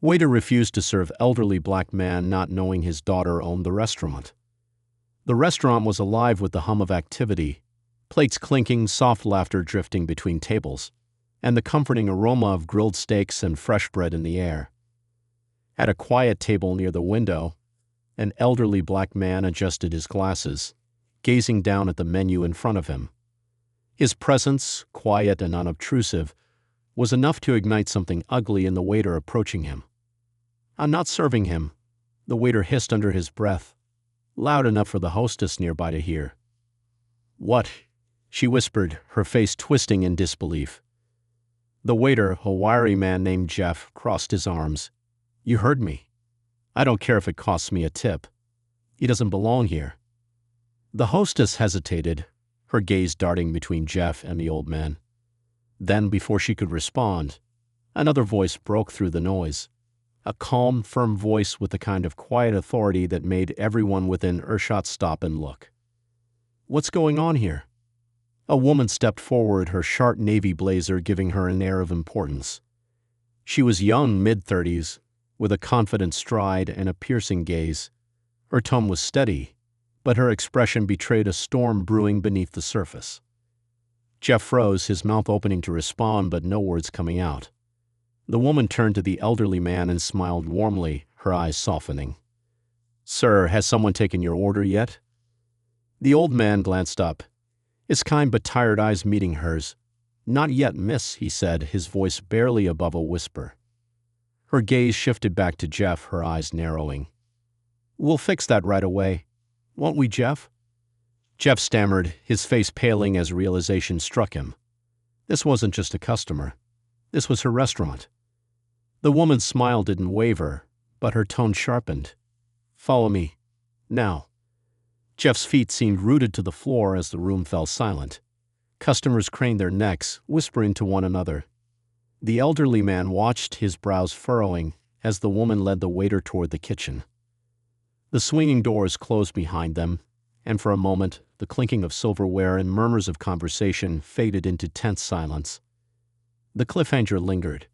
Waiter refused to serve elderly black man, not knowing his daughter owned the restaurant. The restaurant was alive with the hum of activity, plates clinking, soft laughter drifting between tables, and the comforting aroma of grilled steaks and fresh bread in the air. At a quiet table near the window, an elderly black man adjusted his glasses, gazing down at the menu in front of him. His presence, quiet and unobtrusive, was enough to ignite something ugly in the waiter approaching him. "I'm not serving him," the waiter hissed under his breath, loud enough for the hostess nearby to hear. "What?" she whispered, her face twisting in disbelief. The waiter, a wiry man named Jeff, crossed his arms. "You heard me. I don't care if it costs me a tip. He doesn't belong here." The hostess hesitated, her gaze darting between Jeff and the old man. Then, before she could respond, another voice broke through the noise. A calm, firm voice with the kind of quiet authority that made everyone within earshot stop and look. "What's going on here?" A woman stepped forward, her sharp navy blazer giving her an air of importance. She was young, mid-30s, with a confident stride and a piercing gaze. Her tone was steady, but her expression betrayed a storm brewing beneath the surface. Jeff froze, his mouth opening to respond, but no words coming out. The woman turned to the elderly man and smiled warmly, her eyes softening. "Sir, has someone taken your order yet?" The old man glanced up, his kind but tired eyes meeting hers. "Not yet, miss," he said, his voice barely above a whisper. Her gaze shifted back to Jeff, her eyes narrowing. "We'll fix that right away. Won't we, Jeff?" Jeff stammered, his face paling as realization struck him. This wasn't just a customer. This was her restaurant. The woman's smile didn't waver, but her tone sharpened. "Follow me. Now." Jeff's feet seemed rooted to the floor as the room fell silent. Customers craned their necks, whispering to one another. The elderly man watched, his brows furrowing, as the woman led the waiter toward the kitchen. The swinging doors closed behind them, and for a moment, the clinking of silverware and murmurs of conversation faded into tense silence. The cliffhanger lingered.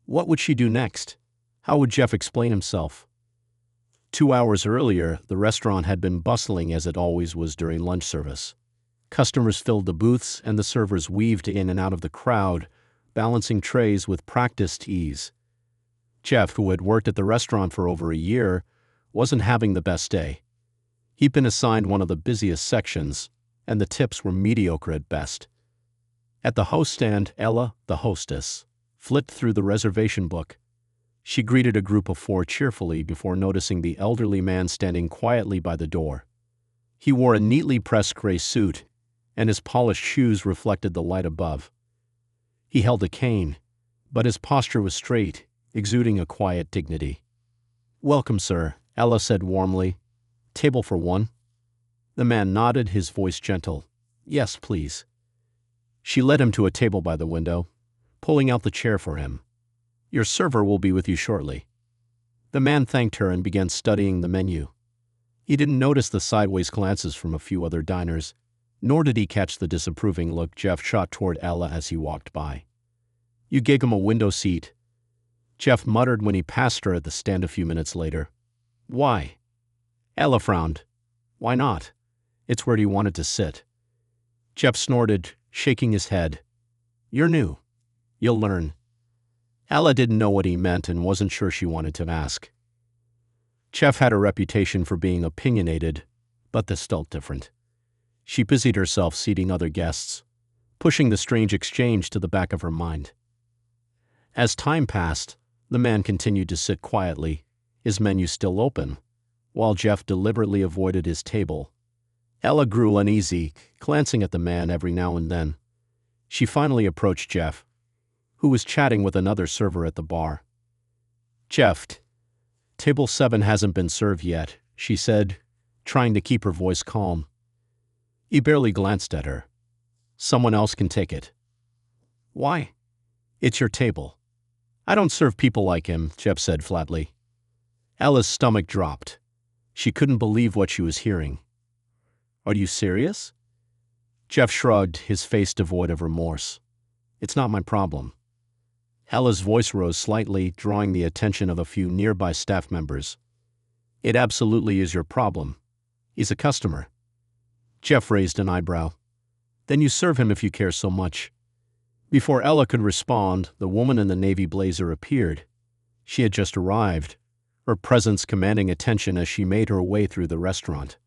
What would she do next? How would Jeff explain himself? 2 hours earlier, the restaurant had been bustling as it always was during lunch service. Customers filled the booths, and the servers weaved in and out of the crowd, balancing trays with practiced ease. Jeff, who had worked at the restaurant for over a year, wasn't having the best day. He'd been assigned one of the busiest sections, and the tips were mediocre at best. At the host stand, Ella, the hostess, flipped through the reservation book. She greeted a group of 4 cheerfully before noticing the elderly man standing quietly by the door. He wore a neatly pressed gray suit, and his polished shoes reflected the light above. He held a cane, but his posture was straight, exuding a quiet dignity. "Welcome, sir," Ella said warmly. "Table for one?" The man nodded, his voice gentle. "Yes, please." She led him to a table by the window, pulling out the chair for him. "Your server will be with you shortly." The man thanked her and began studying the menu. He didn't notice the sideways glances from a few other diners, nor did he catch the disapproving look Jeff shot toward Ella as he walked by. "You gave him a window seat," Jeff muttered when he passed her at the stand a few minutes later. "Why?" Ella frowned. "Why not? It's where he wanted to sit." Jeff snorted, shaking his head. "You're new. You'll learn." Ella didn't know what he meant and wasn't sure she wanted to ask. Jeff had a reputation for being opinionated, but this felt different. She busied herself seating other guests, pushing the strange exchange to the back of her mind. As time passed, the man continued to sit quietly, his menu still open, while Jeff deliberately avoided his table. Ella grew uneasy, glancing at the man every now and then. She finally approached Jeff, who was chatting with another server at the bar. "Jeff, table 7 hasn't been served yet," she said, trying to keep her voice calm. He barely glanced at her. "Someone else can take it." "Why?" "It's your table." "I don't serve people like him," Jeff said flatly. Ella's stomach dropped. She couldn't believe what she was hearing. "Are you serious?" Jeff shrugged, his face devoid of remorse. "It's not my problem." Ella's voice rose slightly, drawing the attention of a few nearby staff members. It absolutely is your problem. He's a customer. Jeff raised an eyebrow. Then you serve him if you care so much. Before Ella could respond, the woman in the navy blazer appeared. She had just arrived, her presence commanding attention as she made her way through the restaurant.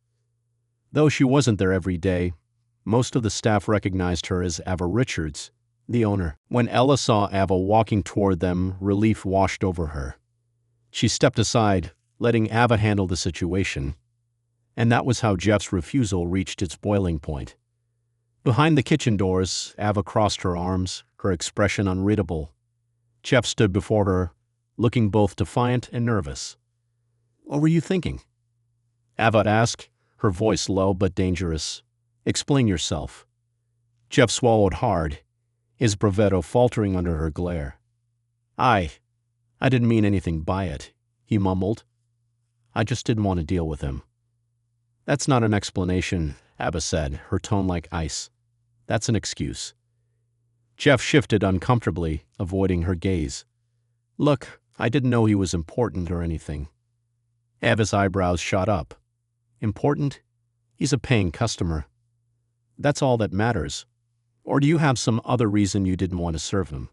Though she wasn't there every day, most of the staff recognized her as Ava Richards, the owner. When Ella saw Ava walking toward them, relief washed over her. She stepped aside, letting Ava handle the situation. And that was how Jeff's refusal reached its boiling point. Behind the kitchen doors, Ava crossed her arms, her expression unreadable. Jeff stood before her, looking both defiant and nervous. "What were you thinking?" Ava asked, her voice low but dangerous. "Explain yourself." Jeff swallowed hard, his bravado faltering under her glare. I didn't mean anything by it," he mumbled. "I just didn't want to deal with him." "That's not an explanation," Ava said, her tone like ice. "That's an excuse." Jeff shifted uncomfortably, avoiding her gaze. "Look, I didn't know he was important or anything." Ava's eyebrows shot up. "Important? He's a paying customer. That's all that matters. Or do you have some other reason you didn't want to serve him?"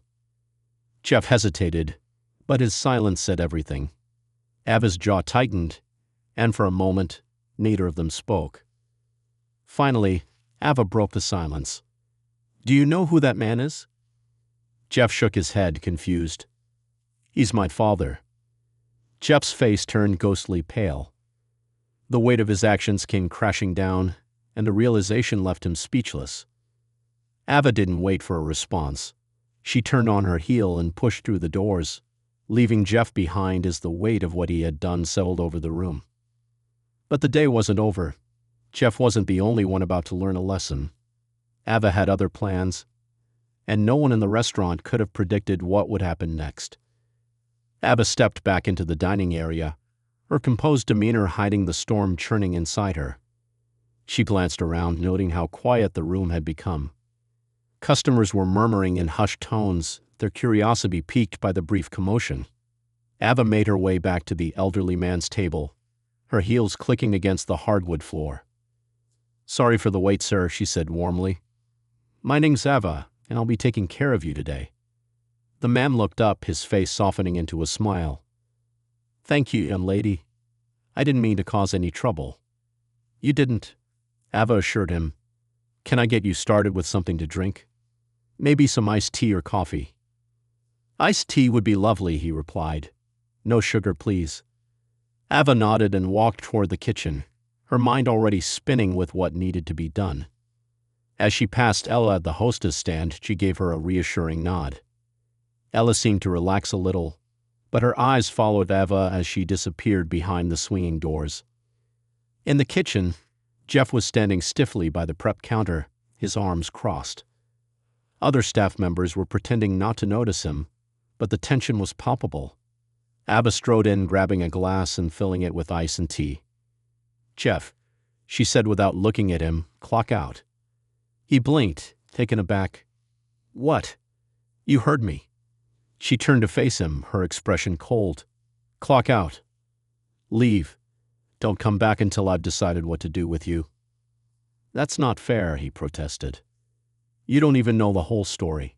Jeff hesitated, but his silence said everything. Ava's jaw tightened, and for a moment, neither of them spoke. Finally, Ava broke the silence. "Do you know who that man is?" Jeff shook his head, confused. "He's my father." Jeff's face turned ghostly pale. The weight of his actions came crashing down, and the realization left him speechless. Ava didn't wait for a response. She turned on her heel and pushed through the doors, leaving Jeff behind as the weight of what he had done settled over the room. But the day wasn't over. Jeff wasn't the only one about to learn a lesson. Ava had other plans, and no one in the restaurant could have predicted what would happen next. Ava stepped back into the dining area, her composed demeanor hiding the storm churning inside her. She glanced around, noting how quiet the room had become. Customers were murmuring in hushed tones, their curiosity piqued by the brief commotion. Ava made her way back to the elderly man's table, her heels clicking against the hardwood floor. "Sorry for the wait, sir," she said warmly. "My name's Ava, and I'll be taking care of you today." The man looked up, his face softening into a smile. "Thank you, young lady. I didn't mean to cause any trouble." "You didn't," Ava assured him. "Can I get you started with something to drink? Maybe some iced tea or coffee." "Iced tea would be lovely," he replied. "No sugar, please." Ava nodded and walked toward the kitchen, her mind already spinning with what needed to be done. As she passed Ella at the hostess stand, she gave her a reassuring nod. Ella seemed to relax a little, but her eyes followed Ava as she disappeared behind the swinging doors. In the kitchen, Jeff was standing stiffly by the prep counter, his arms crossed. Other staff members were pretending not to notice him, but the tension was palpable. Ava strode in, grabbing a glass and filling it with ice and tea. "Jeff," she said without looking at him, "clock out." He blinked, taken aback. "What?" "You heard me." She turned to face him, her expression cold. "Clock out. Leave. Don't come back until I've decided what to do with you." "That's not fair," he protested. "You don't even know the whole story."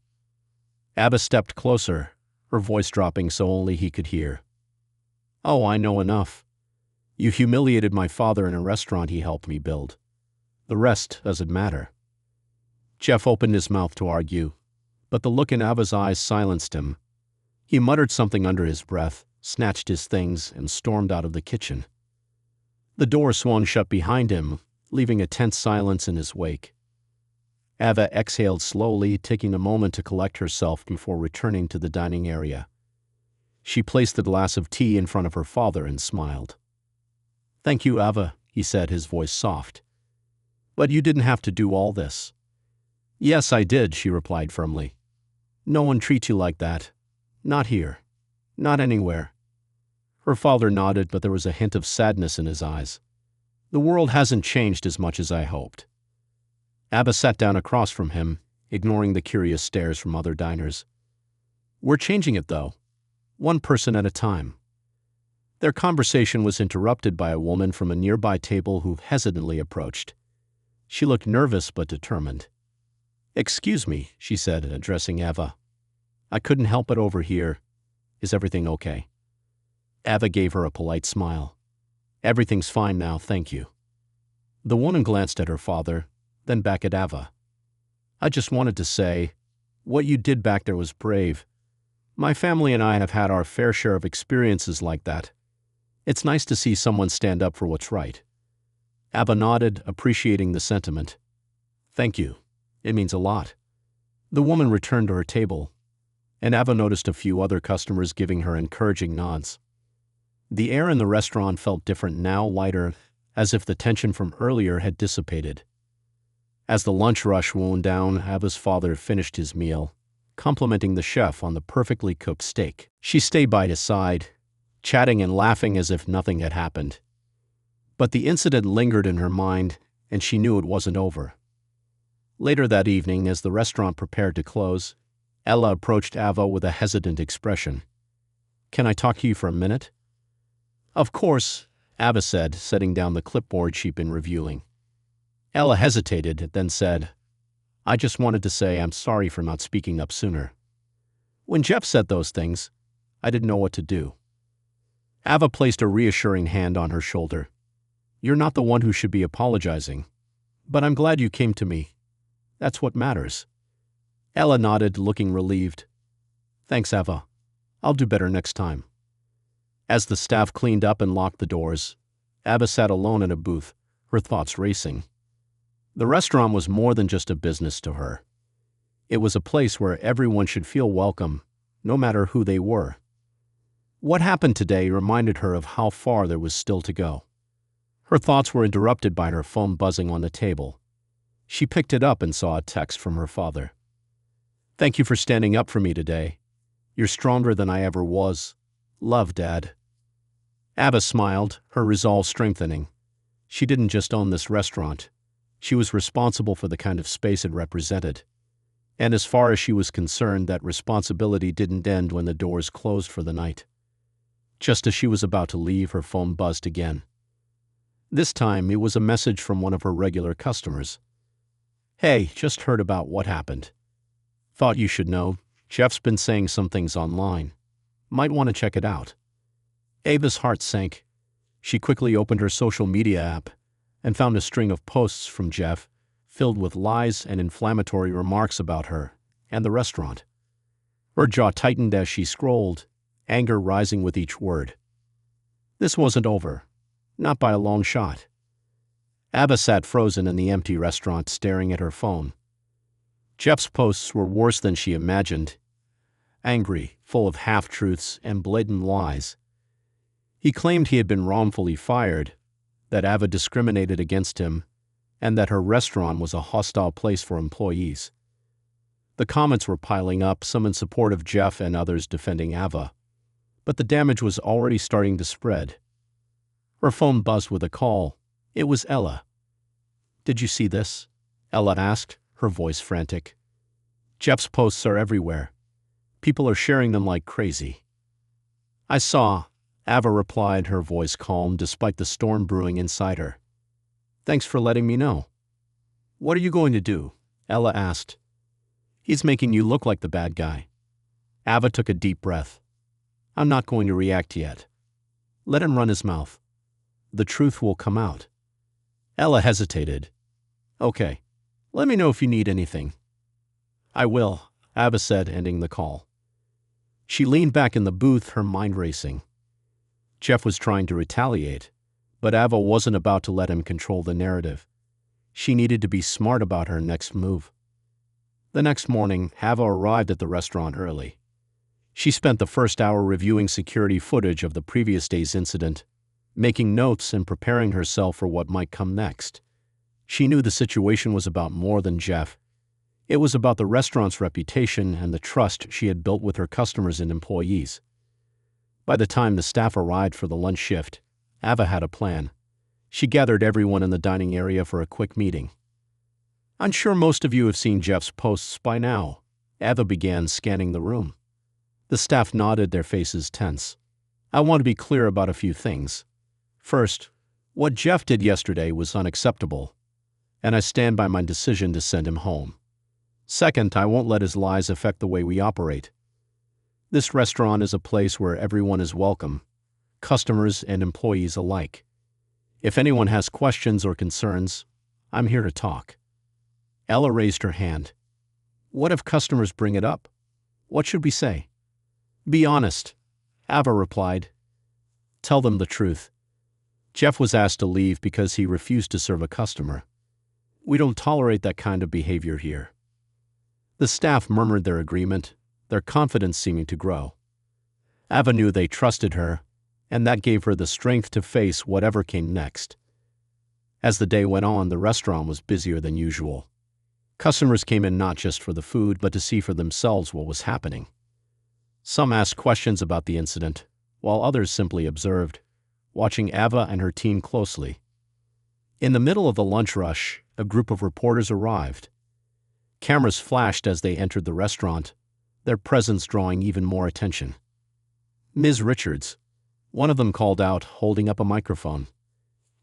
Ava stepped closer, her voice dropping so only he could hear. "Oh, I know enough. You humiliated my father in a restaurant he helped me build. The rest doesn't matter." Jeff opened his mouth to argue, but the look in Ava's eyes silenced him. He muttered something under his breath, snatched his things, and stormed out of the kitchen. The door swung shut behind him, leaving a tense silence in his wake. Ava exhaled slowly, taking a moment to collect herself before returning to the dining area. She placed the glass of tea in front of her father and smiled. "Thank you, Ava," he said, his voice soft. "But you didn't have to do all this." "Yes, I did," she replied firmly. "No one treats you like that. Not here. Not anywhere." Her father nodded, but there was a hint of sadness in his eyes. "The world hasn't changed as much as I hoped." Ava sat down across from him, ignoring the curious stares from other diners. We're changing it, though. One person at a time. Their conversation was interrupted by a woman from a nearby table who hesitantly approached. She looked nervous but determined. "Excuse me," she said, addressing Ava. "I couldn't help it over here. Is everything okay?" Ava gave her a polite smile. "Everything's fine now, thank you." The woman glanced at her father, then back at Ava. "I just wanted to say, what you did back there was brave. My family and I have had our fair share of experiences like that. It's nice to see someone stand up for what's right." Ava nodded, appreciating the sentiment. "Thank you. It means a lot." The woman returned to her table, and Ava noticed a few other customers giving her encouraging nods. The air in the restaurant felt different now, lighter, as if the tension from earlier had dissipated. As the lunch rush wound down, Ava's father finished his meal, complimenting the chef on the perfectly cooked steak. She stayed by his side, chatting and laughing as if nothing had happened. But the incident lingered in her mind, and she knew it wasn't over. Later that evening, as the restaurant prepared to close, Ella approached Ava with a hesitant expression. "Can I talk to you for a minute?" "Of course," Ava said, setting down the clipboard she'd been reviewing. Ella hesitated, then said, "I just wanted to say I'm sorry for not speaking up sooner. When Jeff said those things, I didn't know what to do." Ava placed a reassuring hand on her shoulder. "You're not the one who should be apologizing, but I'm glad you came to me. That's what matters." Ella nodded, looking relieved. "Thanks, Ava. I'll do better next time." As the staff cleaned up and locked the doors, Ava sat alone in a booth, her thoughts racing. The restaurant was more than just a business to her. It was a place where everyone should feel welcome, no matter who they were. What happened today reminded her of how far there was still to go. Her thoughts were interrupted by her phone buzzing on the table. She picked it up and saw a text from her father. "Thank you for standing up for me today. You're stronger than I ever was. Love, Dad." Ava smiled, her resolve strengthening. She didn't just own this restaurant. She was responsible for the kind of space it represented. And as far as she was concerned, that responsibility didn't end when the doors closed for the night. Just as she was about to leave, her phone buzzed again. This time, it was a message from one of her regular customers. "Hey, just heard about what happened. Thought you should know. Jeff's been saying some things online. Might want to check it out." Ava's heart sank. She quickly opened her social media app and found a string of posts from Jeff filled with lies and inflammatory remarks about her and the restaurant. Her jaw tightened as she scrolled, anger rising with each word. This wasn't over. Not by a long shot. Ava sat frozen in the empty restaurant, staring at her phone. Jeff's posts were worse than she imagined. Angry, full of half-truths and blatant lies. He claimed he had been wrongfully fired, that Ava discriminated against him, and that her restaurant was a hostile place for employees. The comments were piling up, some in support of Jeff and others defending Ava. But the damage was already starting to spread. Her phone buzzed with a call. It was Ella. "Did you see this?" Ella asked, her voice frantic. "Jeff's posts are everywhere. People are sharing them like crazy." "I saw," Ava replied, her voice calm despite the storm brewing inside her. "Thanks for letting me know." "What are you going to do?" Ella asked. "He's making you look like the bad guy." Ava took a deep breath. "I'm not going to react yet. Let him run his mouth. The truth will come out." Ella hesitated. "Okay, let me know if you need anything." "I will," Ava said, ending the call. She leaned back in the booth, her mind racing. Jeff was trying to retaliate, but Ava wasn't about to let him control the narrative. She needed to be smart about her next move. The next morning, Ava arrived at the restaurant early. She spent the first hour reviewing security footage of the previous day's incident, making notes and preparing herself for what might come next. She knew the situation was about more than Jeff. It was about the restaurant's reputation and the trust she had built with her customers and employees. By the time the staff arrived for the lunch shift, Ava had a plan. She gathered everyone in the dining area for a quick meeting. "I'm sure most of you have seen Jeff's posts by now." Ava began scanning the room. The staff nodded, their faces tense. I want to be clear about a few things. First, what Jeff did yesterday was unacceptable, and I stand by my decision to send him home. Second, I won't let his lies affect the way we operate. This restaurant is a place where everyone is welcome, customers and employees alike. If anyone has questions or concerns, I'm here to talk. Ella raised her hand. What if customers bring it up? What should we say? Be honest, Ava replied. Tell them the truth. Jeff was asked to leave because he refused to serve a customer. We don't tolerate that kind of behavior here. The staff murmured their agreement, their confidence seeming to grow. Ava knew they trusted her, and that gave her the strength to face whatever came next. As the day went on, the restaurant was busier than usual. Customers came in not just for the food, but to see for themselves what was happening. Some asked questions about the incident, while others simply observed, watching Ava and her team closely. In the middle of the lunch rush, a group of reporters arrived. Cameras flashed as they entered the restaurant, their presence drawing even more attention. Ms. Richards, one of them called out, holding up a microphone.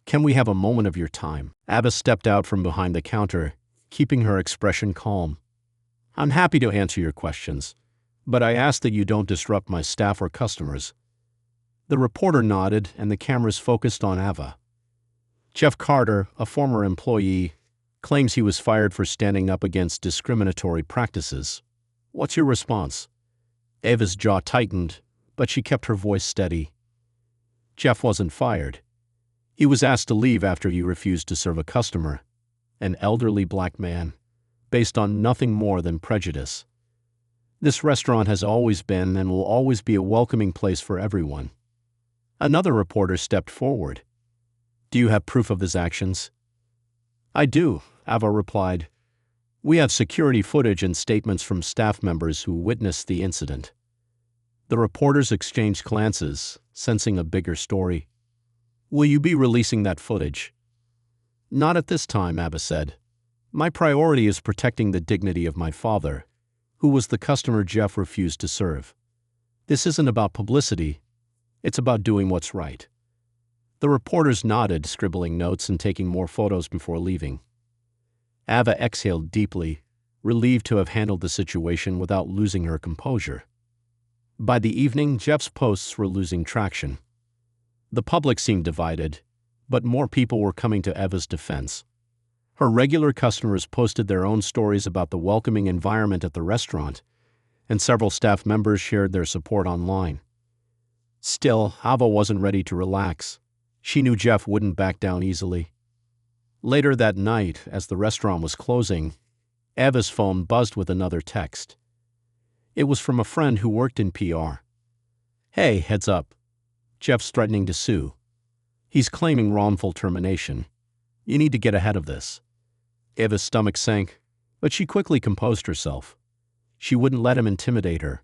Can we have a moment of your time? Ava stepped out from behind the counter, keeping her expression calm. I'm happy to answer your questions, but I ask that you don't disrupt my staff or customers. The reporter nodded, and the cameras focused on Ava. Jeff Carter, a former employee, claims he was fired for standing up against discriminatory practices. What's your response? Ava's jaw tightened, but she kept her voice steady. Jeff wasn't fired. He was asked to leave after he refused to serve a customer, an elderly black man, based on nothing more than prejudice. This restaurant has always been and will always be a welcoming place for everyone. Another reporter stepped forward. Do you have proof of his actions? I do, Ava replied. We have security footage and statements from staff members who witnessed the incident. The reporters exchanged glances, sensing a bigger story. Will you be releasing that footage? Not at this time, Ava said. My priority is protecting the dignity of my father, who was the customer Jeff refused to serve. This isn't about publicity. It's about doing what's right. The reporters nodded, scribbling notes and taking more photos before leaving. Ava exhaled deeply, relieved to have handled the situation without losing her composure. By the evening, Jeff's posts were losing traction. The public seemed divided, but more people were coming to Ava's defense. Her regular customers posted their own stories about the welcoming environment at the restaurant, and several staff members shared their support online. Still, Ava wasn't ready to relax. She knew Jeff wouldn't back down easily. Later that night, as the restaurant was closing, Ava's phone buzzed with another text. It was from a friend who worked in PR. Hey, heads up. Jeff's threatening to sue. He's claiming wrongful termination. You need to get ahead of this. Ava's stomach sank, but she quickly composed herself. She wouldn't let him intimidate her.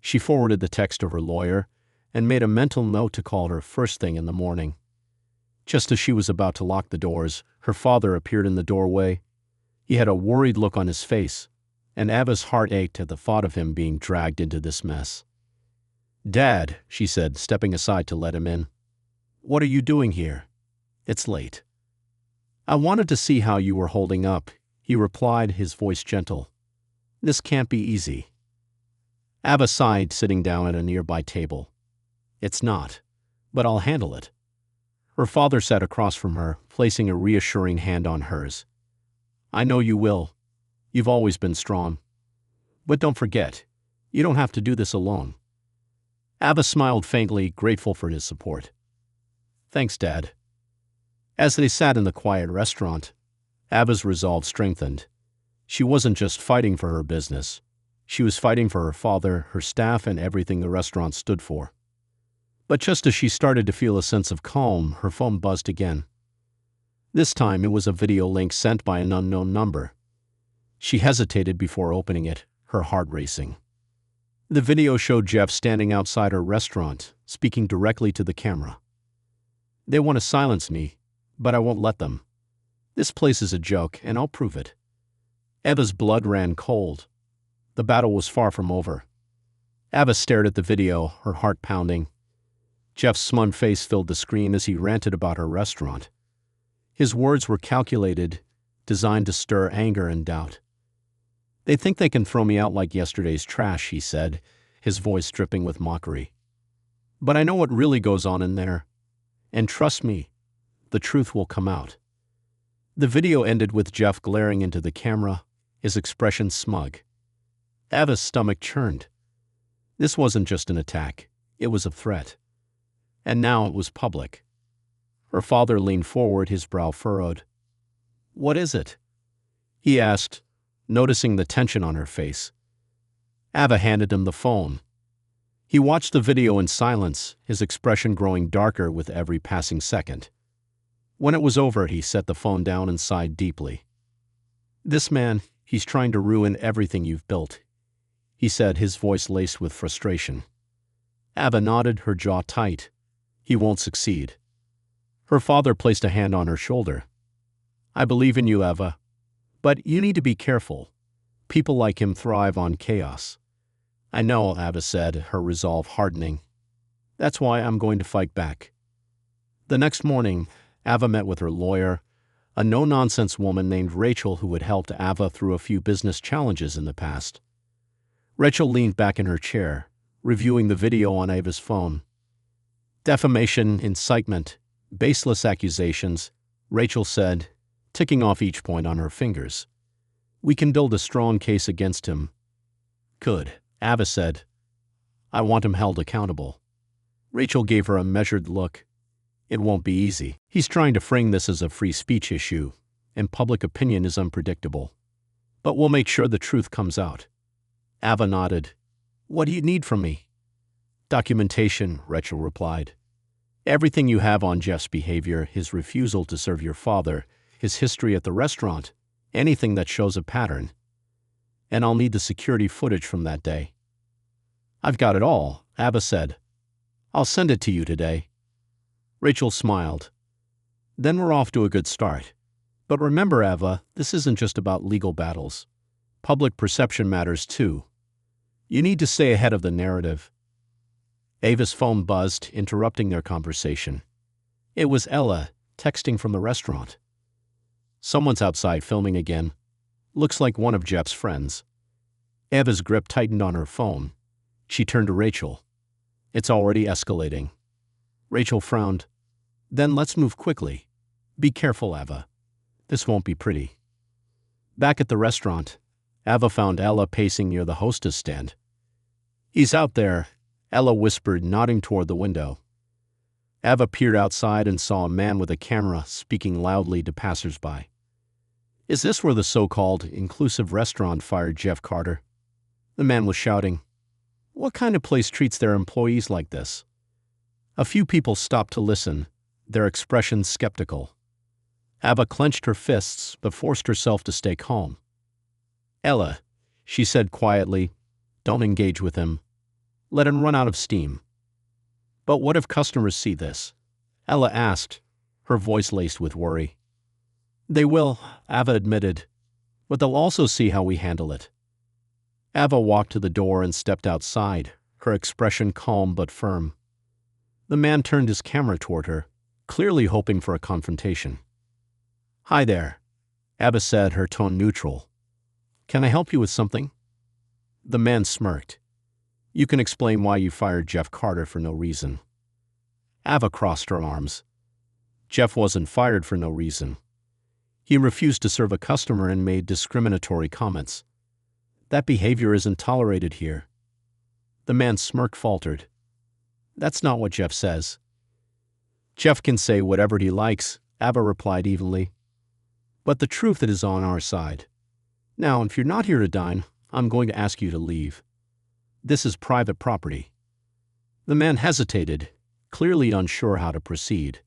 She forwarded the text to her lawyer and made a mental note to call her first thing in the morning. Just as she was about to lock the doors, her father appeared in the doorway. He had a worried look on his face, and Ava's heart ached at the thought of him being dragged into this mess. Dad, she said, stepping aside to let him in. What are you doing here? It's late. I wanted to see how you were holding up, he replied, his voice gentle. This can't be easy. Ava sighed, sitting down at a nearby table. It's not, but I'll handle it. Her father sat across from her, placing a reassuring hand on hers. I know you will. You've always been strong. But don't forget, you don't have to do this alone. Ava smiled faintly, grateful for his support. Thanks, Dad. As they sat in the quiet restaurant, Ava's resolve strengthened. She wasn't just fighting for her business. She was fighting for her father, her staff, and everything the restaurant stood for. But just as she started to feel a sense of calm, her phone buzzed again. This time it was a video link sent by an unknown number. She hesitated before opening it, her heart racing. The video showed Jeff standing outside her restaurant, speaking directly to the camera. They want to silence me, but I won't let them. This place is a joke, and I'll prove it. Ava's blood ran cold. The battle was far from over. Ava stared at the video, her heart pounding. Jeff's smug face filled the screen as he ranted about her restaurant. His words were calculated, designed to stir anger and doubt. "They think they can throw me out like yesterday's trash," he said, his voice dripping with mockery. "But I know what really goes on in there. And trust me, the truth will come out." The video ended with Jeff glaring into the camera, his expression smug. Ava's stomach churned. This wasn't just an attack, it was a threat. And now it was public. Her father leaned forward, his brow furrowed. "What is it?" he asked, noticing the tension on her face. Ava handed him the phone. He watched the video in silence, his expression growing darker with every passing second. When it was over, he set the phone down and sighed deeply. "This man, he's trying to ruin everything you've built," he said, his voice laced with frustration. Ava nodded, her jaw tight. "He won't succeed." Her father placed a hand on her shoulder. "I believe in you, Ava. But you need to be careful. People like him thrive on chaos." "I know," Ava said, her resolve hardening. "That's why I'm going to fight back." The next morning, Ava met with her lawyer, a no-nonsense woman named Rachel who had helped Ava through a few business challenges in the past. Rachel leaned back in her chair, reviewing the video on Ava's phone. "Defamation, incitement, baseless accusations," Rachel said, ticking off each point on her fingers. "We can build a strong case against him." "Good," Ava said. "I want him held accountable." Rachel gave her a measured look. "It won't be easy. He's trying to frame this as a free speech issue, and public opinion is unpredictable. But we'll make sure the truth comes out." Ava nodded. "What do you need from me?" "Documentation," Rachel replied. "Everything you have on Jeff's behavior, his refusal to serve your father, his history at the restaurant, anything that shows a pattern. And I'll need the security footage from that day." "I've got it all," Ava said. "I'll send it to you today." Rachel smiled. "Then we're off to a good start. But remember, Ava, this isn't just about legal battles. Public perception matters too. You need to stay ahead of the narrative." Ava's phone buzzed, interrupting their conversation. It was Ella, texting from the restaurant. "Someone's outside filming again. Looks like one of Jeff's friends." Ava's grip tightened on her phone. She turned to Rachel. "It's already escalating." Rachel frowned. "Then let's move quickly. Be careful, Ava. This won't be pretty." Back at the restaurant, Ava found Ella pacing near the hostess stand. "He's out there," Ella whispered, nodding toward the window. Ava peered outside and saw a man with a camera speaking loudly to passersby. "Is this where the so-called inclusive restaurant fired Jeff Carter?" The man was shouting. "What kind of place treats their employees like this?" A few people stopped to listen, their expressions skeptical. Ava clenched her fists but forced herself to stay calm. "Ella," she said quietly, "don't engage with him. Let him run out of steam." "But what if customers see this?" Ella asked, her voice laced with worry. "They will," Ava admitted, "but they'll also see how we handle it." Ava walked to the door and stepped outside, her expression calm but firm. The man turned his camera toward her, clearly hoping for a confrontation. "Hi there," Ava said, her tone neutral. "Can I help you with something?" The man smirked. "You can explain why you fired Jeff Carter for no reason." Ava crossed her arms. Jeff wasn't fired for no reason. He refused to serve a customer and made discriminatory comments. That behavior isn't tolerated here. The man's smirk faltered. "That's not what Jeff says." "Jeff can say whatever he likes," Ava replied evenly. "But the truth is on our side. Now, if you're not here to dine, I'm going to ask you to leave. This is private property." The man hesitated, clearly unsure how to proceed.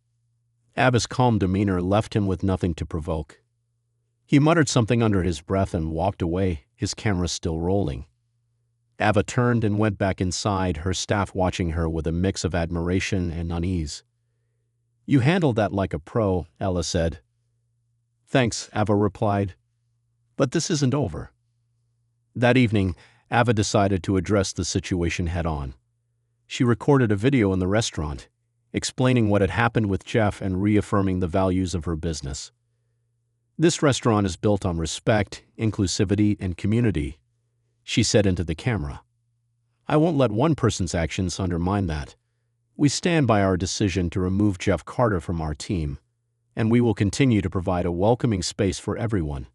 Ava's calm demeanor left him with nothing to provoke. He muttered something under his breath and walked away, his camera still rolling. Ava turned and went back inside, her staff watching her with a mix of admiration and unease. "You handled that like a pro," Ella said. "Thanks," Ava replied. "But this isn't over." That evening, Ava decided to address the situation head-on. She recorded a video in the restaurant, explaining what had happened with Jeff and reaffirming the values of her business. "This restaurant is built on respect, inclusivity, and community," she said into the camera. "I won't let one person's actions undermine that. We stand by our decision to remove Jeff Carter from our team, and we will continue to provide a welcoming space for everyone."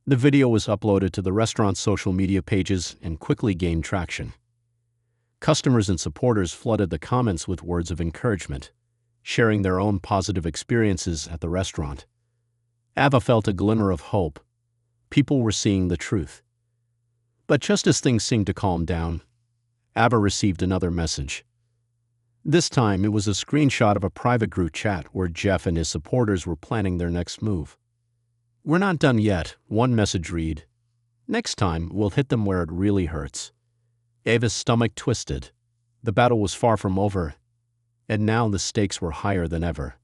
The video was uploaded to the restaurant's social media pages and quickly gained traction. Customers and supporters flooded the comments with words of encouragement, sharing their own positive experiences at the restaurant. Ava felt a glimmer of hope. People were seeing the truth. But just as things seemed to calm down, Ava received another message. This time, it was a screenshot of a private group chat where Jeff and his supporters were planning their next move. "We're not done yet," one message read. "Next time, we'll hit them where it really hurts." Ava's stomach twisted. The battle was far from over, and now the stakes were higher than ever.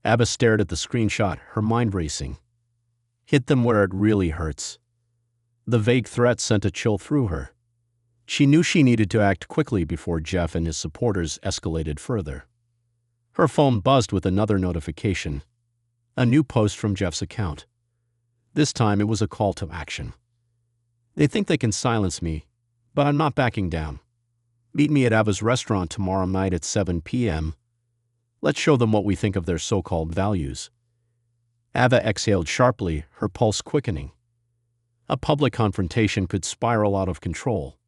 Ava stared at the screenshot, her mind racing. Hit them where it really hurts. The vague threat sent a chill through her. She knew she needed to act quickly before Jeff and his supporters escalated further. Her phone buzzed with another notification. A new post from Jeff's account. This time it was a call to action. "They think they can silence me, but I'm not backing down. Meet me at Ava's restaurant tomorrow night at 7 p.m. Let's show them what we think of their so-called values." Ava exhaled sharply, her pulse quickening. A public confrontation could spiral out of control.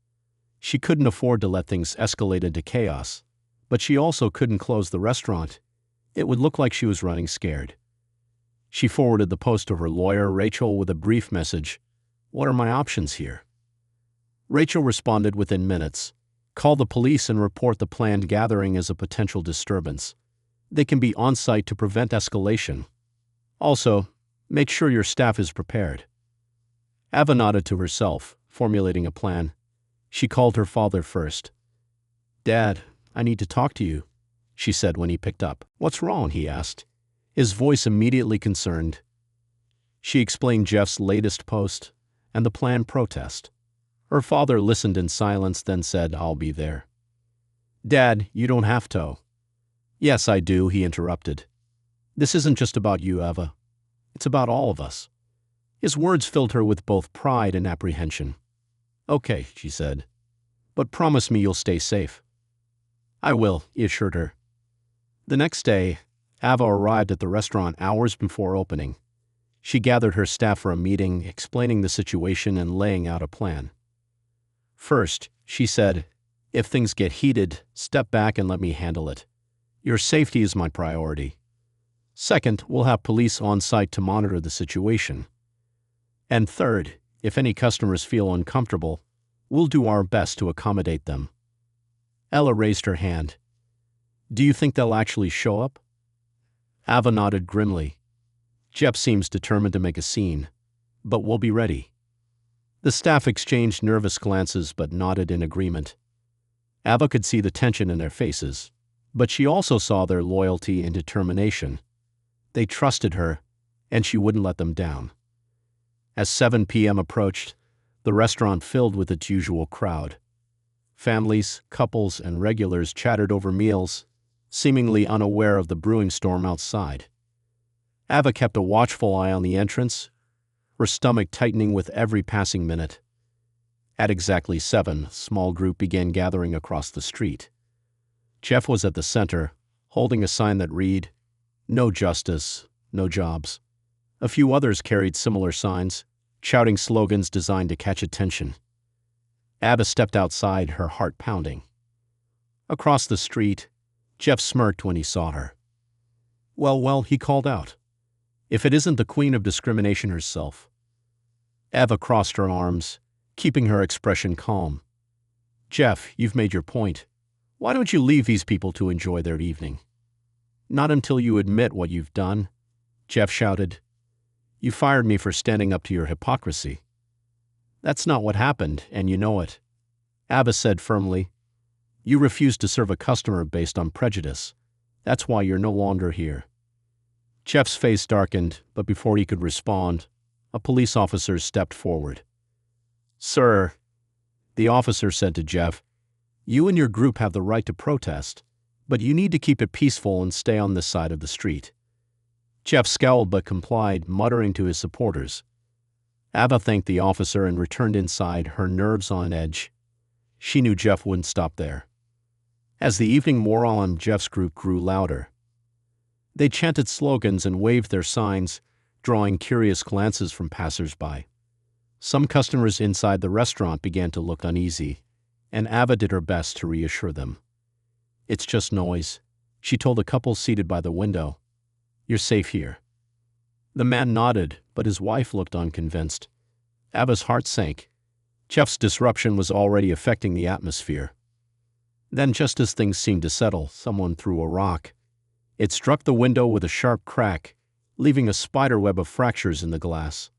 She couldn't afford to let things escalate into chaos, but she also couldn't close the restaurant. It would look like she was running scared. She forwarded the post to her lawyer, Rachel, with a brief message. "What are my options here?" Rachel responded within minutes. "Call the police and report the planned gathering as a potential disturbance. They can be on site to prevent escalation. Also, make sure your staff is prepared." Ava nodded to herself, formulating a plan. She called her father first. "Dad, I need to talk to you," she said when he picked up. "What's wrong?" he asked, his voice immediately concerned. She explained Jeff's latest post and the planned protest. Her father listened in silence, then said, "I'll be there." "Dad, you don't have to." "Yes, I do," he interrupted. "This isn't just about you, Ava. It's about all of us." His words filled her with both pride and apprehension. "Okay," she said, "but promise me you'll stay safe." "I will," he assured her. The next day, Ava arrived at the restaurant hours before opening. She gathered her staff for a meeting, explaining the situation and laying out a plan. "First," she said, "if things get heated, step back and let me handle it. Your safety is my priority. Second, we'll have police on site to monitor the situation. And third, if any customers feel uncomfortable, we'll do our best to accommodate them." Ella raised her hand. "Do you think they'll actually show up?" Ava nodded grimly. "Jeff seems determined to make a scene, but we'll be ready." The staff exchanged nervous glances but nodded in agreement. Ava could see the tension in their faces, but she also saw their loyalty and determination. They trusted her, and she wouldn't let them down. As 7 p.m. approached, the restaurant filled with its usual crowd. Families, couples, and regulars chattered over meals, seemingly unaware of the brewing storm outside. Ava kept a watchful eye on the entrance, her stomach tightening with every passing minute. At exactly 7, a small group began gathering across the street. Jeff was at the center, holding a sign that read, "No justice, no jobs." A few others carried similar signs, shouting slogans designed to catch attention. Ava stepped outside, her heart pounding. Across the street, Jeff smirked when he saw her. Well, he called out. "If it isn't the queen of discrimination herself." Ava crossed her arms, keeping her expression calm. "Jeff, you've made your point. Why don't you leave these people to enjoy their evening?" "Not until you admit what you've done," Jeff shouted. "You fired me for standing up to your hypocrisy." "That's not what happened, and you know it," Ava said firmly. "You refused to serve a customer based on prejudice. That's why you're no longer here." Jeff's face darkened, but before he could respond, a police officer stepped forward. "Sir," The officer said to Jeff, "You and your group have the right to protest, but you need to keep it peaceful and stay on this side of the street." Jeff scowled but complied, muttering to his supporters. Ava thanked the officer and returned inside, her nerves on edge. She knew Jeff wouldn't stop there. As the evening wore on, Jeff's group grew louder. They chanted slogans and waved their signs, drawing curious glances from passers-by. Some customers inside the restaurant began to look uneasy, and Ava did her best to reassure them. "It's just noise," she told a couple seated by the window. "You're safe here." The man nodded, but his wife looked unconvinced. Ava's heart sank. Jeff's disruption was already affecting the atmosphere. Then, just as things seemed to settle, someone threw a rock. It struck the window with a sharp crack, leaving a spiderweb of fractures in the glass.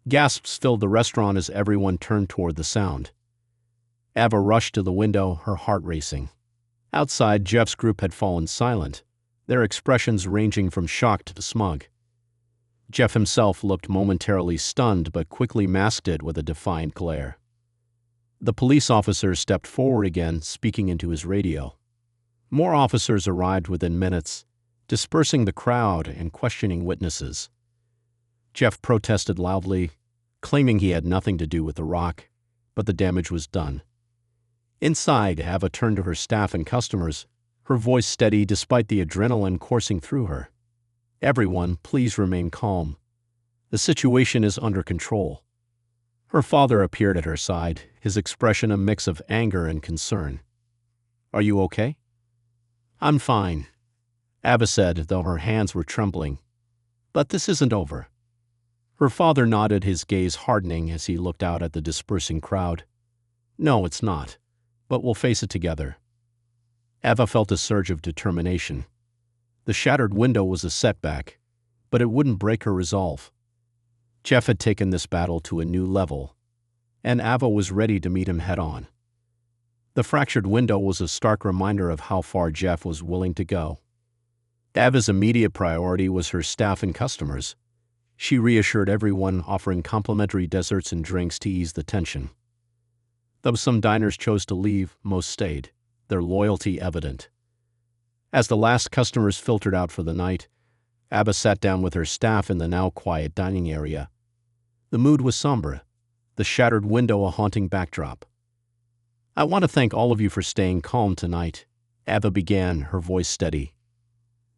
Gasps filled the restaurant as everyone turned toward the sound. Ava rushed to the window, her heart racing. Outside, Jeff's group had fallen silent, their expressions ranging from shock to smug. Jeff himself looked momentarily stunned but quickly masked it with a defiant glare. The police officer stepped forward again, speaking into his radio. More officers arrived within minutes, dispersing the crowd and questioning witnesses. Jeff protested loudly, claiming he had nothing to do with the rock, but the damage was done. Inside, Ava turned to her staff and customers, her voice steady despite the adrenaline coursing through her. "Everyone, please remain calm. The situation is under control." Her father appeared at her side, his expression a mix of anger and concern. "Are you okay?" "I'm fine," Ava said, though her hands were trembling. "But this isn't over." Her father nodded, his gaze hardening as he looked out at the dispersing crowd. "No, it's not, but we'll face it together." Ava felt a surge of determination. The shattered window was a setback, but it wouldn't break her resolve. Jeff had taken this battle to a new level, and Ava was ready to meet him head-on. The fractured window was a stark reminder of how far Jeff was willing to go. Ava's immediate priority was her staff and customers. She reassured everyone, offering complimentary desserts and drinks to ease the tension. Though some diners chose to leave, most stayed, their loyalty evident. As the last customers filtered out for the night, Ava sat down with her staff in the now quiet dining area. The mood was somber, the shattered window a haunting backdrop. "I want to thank all of you for staying calm tonight," Ava began, her voice steady.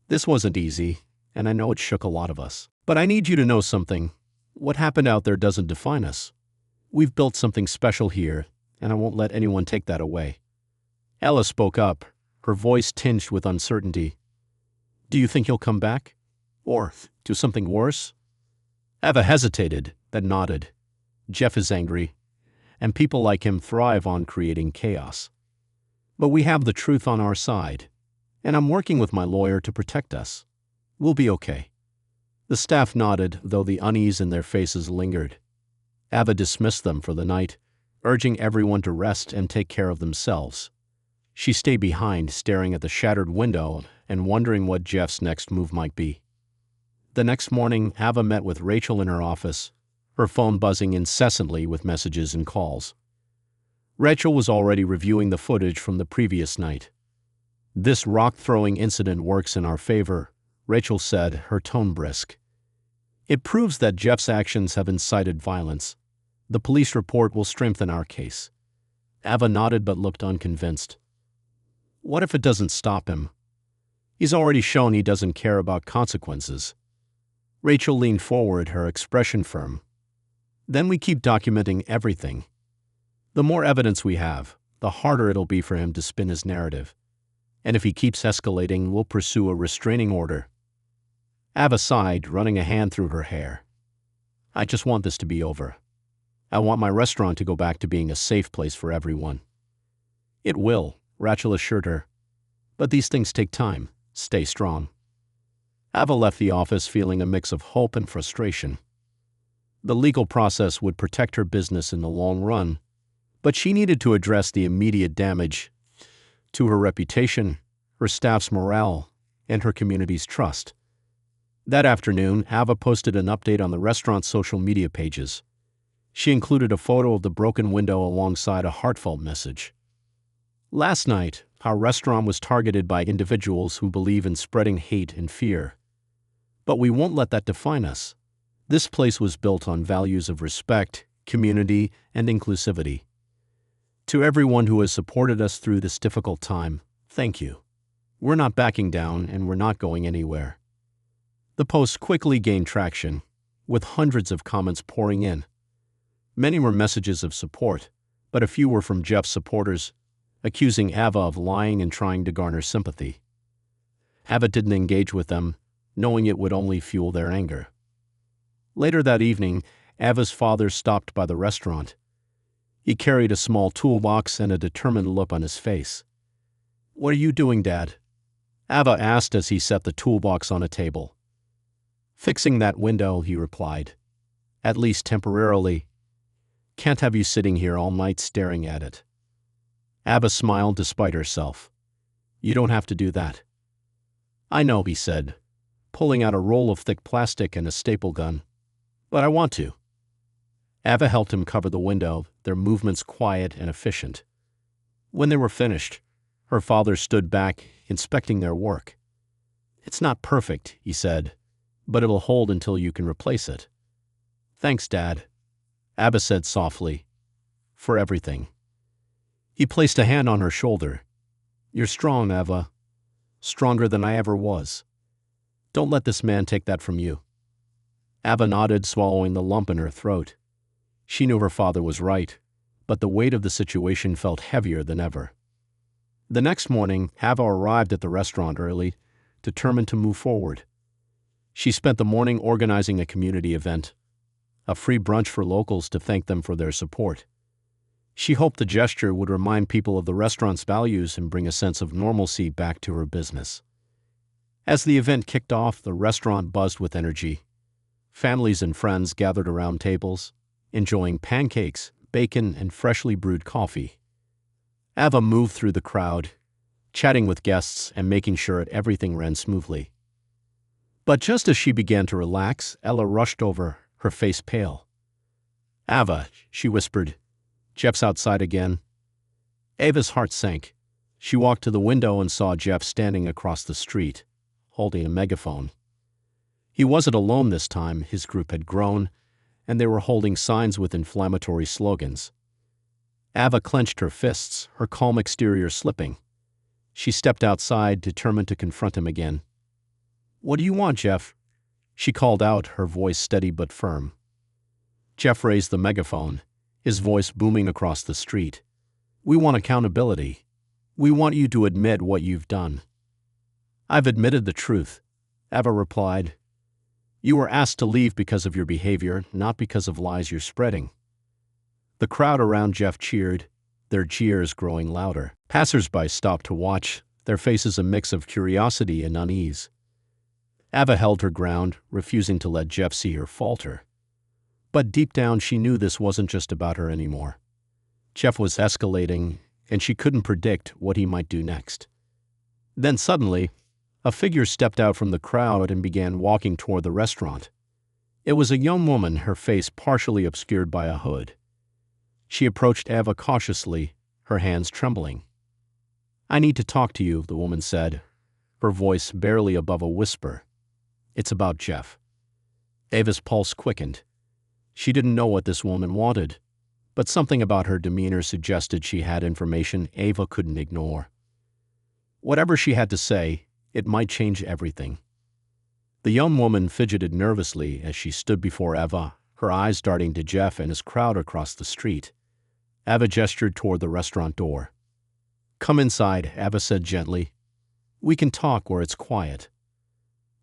"This wasn't easy, and I know it shook a lot of us. But I need you to know something. What happened out there doesn't define us. We've built something special here, and I won't let anyone take that away." Ella spoke up, her voice tinged with uncertainty. "Do you think he'll come back? Or do something worse?" Ava hesitated, then nodded. "Jeff is angry, and people like him thrive on creating chaos. But we have the truth on our side, and I'm working with my lawyer to protect us. We'll be okay." The staff nodded, though the unease in their faces lingered. Ava dismissed them for the night, urging everyone to rest and take care of themselves. She stayed behind, staring at the shattered window and wondering what Jeff's next move might be. The next morning, Ava met with Rachel in her office, her phone buzzing incessantly with messages and calls. Rachel was already reviewing the footage from the previous night. "This rock-throwing incident works in our favor," Rachel said, her tone brisk. "It proves that Jeff's actions have incited violence. The police report will strengthen our case." Ava nodded but looked unconvinced. "What if it doesn't stop him? He's already shown he doesn't care about consequences." Rachel leaned forward, her expression firm. "Then we keep documenting everything. The more evidence we have, the harder it'll be for him to spin his narrative. And if he keeps escalating, we'll pursue a restraining order." Ava sighed, running a hand through her hair. "I just want this to be over. I want my restaurant to go back to being a safe place for everyone." "It will," Rachel assured her. "But these things take time. Stay strong." Ava left the office feeling a mix of hope and frustration. The legal process would protect her business in the long run, but she needed to address the immediate damage to her reputation, her staff's morale, and her community's trust. That afternoon, Ava posted an update on the restaurant's social media pages. She included a photo of the broken window alongside a heartfelt message. Last night, our restaurant was targeted by individuals who believe in spreading hate and fear. But we won't let that define us. This place was built on values of respect, community, and inclusivity. To everyone who has supported us through this difficult time, thank you. We're not backing down, and we're not going anywhere. The post quickly gained traction, with hundreds of comments pouring in. Many were messages of support, but a few were from Jeff's supporters, accusing Ava of lying and trying to garner sympathy. Ava didn't engage with them, knowing it would only fuel their anger. Later that evening, Ava's father stopped by the restaurant. He carried a small toolbox and a determined look on his face. "What are you doing, Dad?" Ava asked as he set the toolbox on a table. "Fixing that window," he replied. "At least temporarily. Can't have you sitting here all night staring at it." Ava smiled despite herself. "You don't have to do that." "I know," he said, pulling out a roll of thick plastic and a staple gun. "But I want to." Ava helped him cover the window, their movements quiet and efficient. When they were finished, her father stood back, inspecting their work. "It's not perfect," he said, "but it'll hold until you can replace it." "Thanks, Dad," Ava said softly, "for everything." He placed a hand on her shoulder. "You're strong, Ava. Stronger than I ever was. Don't let this man take that from you." Ava nodded, swallowing the lump in her throat. She knew her father was right, but the weight of the situation felt heavier than ever. The next morning, Ava arrived at the restaurant early, determined to move forward. She spent the morning organizing a community event, a free brunch for locals to thank them for their support. She hoped the gesture would remind people of the restaurant's values and bring a sense of normalcy back to her business. As the event kicked off, the restaurant buzzed with energy. Families and friends gathered around tables, enjoying pancakes, bacon, and freshly brewed coffee. Ava moved through the crowd, chatting with guests and making sure everything ran smoothly. But just as she began to relax, Ella rushed over, her face pale. "Ava," she whispered, "Jeff's outside again." Ava's heart sank. She walked to the window and saw Jeff standing across the street, holding a megaphone. He wasn't alone this time. His group had grown, and they were holding signs with inflammatory slogans. Ava clenched her fists, her calm exterior slipping. She stepped outside, determined to confront him again. "What do you want, Jeff?" she called out, her voice steady but firm. Jeff raised the megaphone, his voice booming across the street. "We want accountability. We want you to admit what you've done." "I've admitted the truth," Ava replied. "You were asked to leave because of your behavior, not because of lies you're spreading." The crowd around Jeff cheered, their cheers growing louder. Passers-by stopped to watch, their faces a mix of curiosity and unease. Ava held her ground, refusing to let Jeff see her falter. But deep down she knew this wasn't just about her anymore. Jeff was escalating, and she couldn't predict what he might do next. Then suddenly, a figure stepped out from the crowd and began walking toward the restaurant. It was a young woman, her face partially obscured by a hood. She approached Ava cautiously, her hands trembling. "I need to talk to you," the woman said, her voice barely above a whisper. "It's about Jeff." Ava's pulse quickened. She didn't know what this woman wanted, but something about her demeanor suggested she had information Ava couldn't ignore. Whatever she had to say, it might change everything. The young woman fidgeted nervously as she stood before Ava, her eyes darting to Jeff and his crowd across the street. Ava gestured toward the restaurant door. "Come inside," Ava said gently. "We can talk where it's quiet."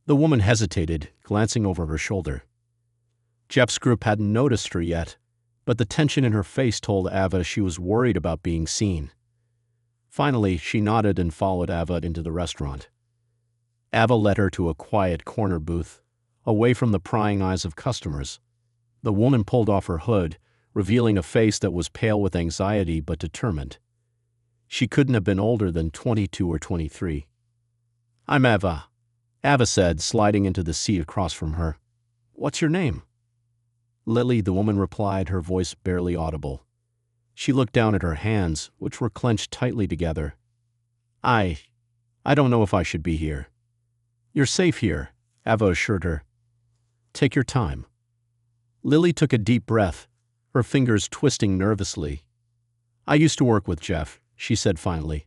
The woman hesitated, glancing over her shoulder. Jeff's group hadn't noticed her yet, but the tension in her face told Ava she was worried about being seen. Finally, she nodded and followed Ava into the restaurant. Ava led her to a quiet corner booth, away from the prying eyes of customers. The woman pulled off her hood, revealing a face that was pale with anxiety but determined. She couldn't have been older than 22 or 23. "I'm Ava," Ava said, sliding into the seat across from her. "What's your name?" Lily, the woman replied, her voice barely audible. She looked down at her hands, which were clenched tightly together. I don't know if I should be here. You're safe here, Ava assured her. Take your time. Lily took a deep breath, her fingers twisting nervously. I used to work with Jeff, she said finally.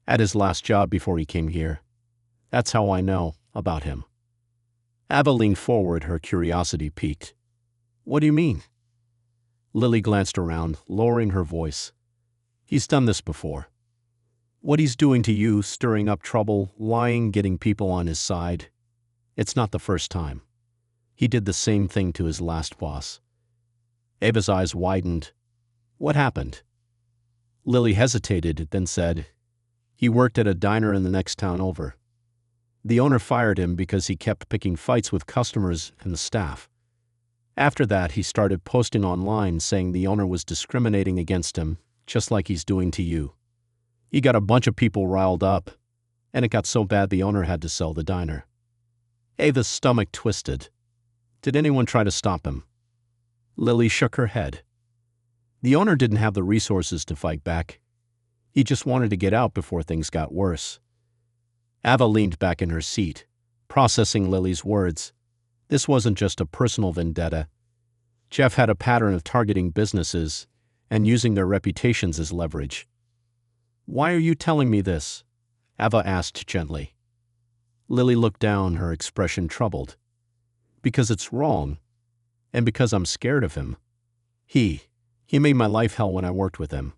At his last job before he came here. That's how I know about him. Ava leaned forward, her curiosity piqued. What do you mean? Lily glanced around, lowering her voice. He's done this before. What he's doing to you, stirring up trouble, lying, getting people on his side. It's not the first time. He did the same thing to his last boss. Ava's eyes widened. What happened? Lily hesitated, then said, he worked at a diner in the next town over. The owner fired him because he kept picking fights with customers and the staff. After that, he started posting online saying the owner was discriminating against him, just like he's doing to you. He got a bunch of people riled up, and it got so bad the owner had to sell the diner. Ava's stomach twisted. Did anyone try to stop him? Lily shook her head. The owner didn't have the resources to fight back. He just wanted to get out before things got worse. Ava leaned back in her seat, processing Lily's words. This wasn't just a personal vendetta. Jeff had a pattern of targeting businesses and using their reputations as leverage. Why are you telling me this? Ava asked gently. Lily looked down, her expression troubled. Because it's wrong, and because I'm scared of him. He made my life hell when I worked with him.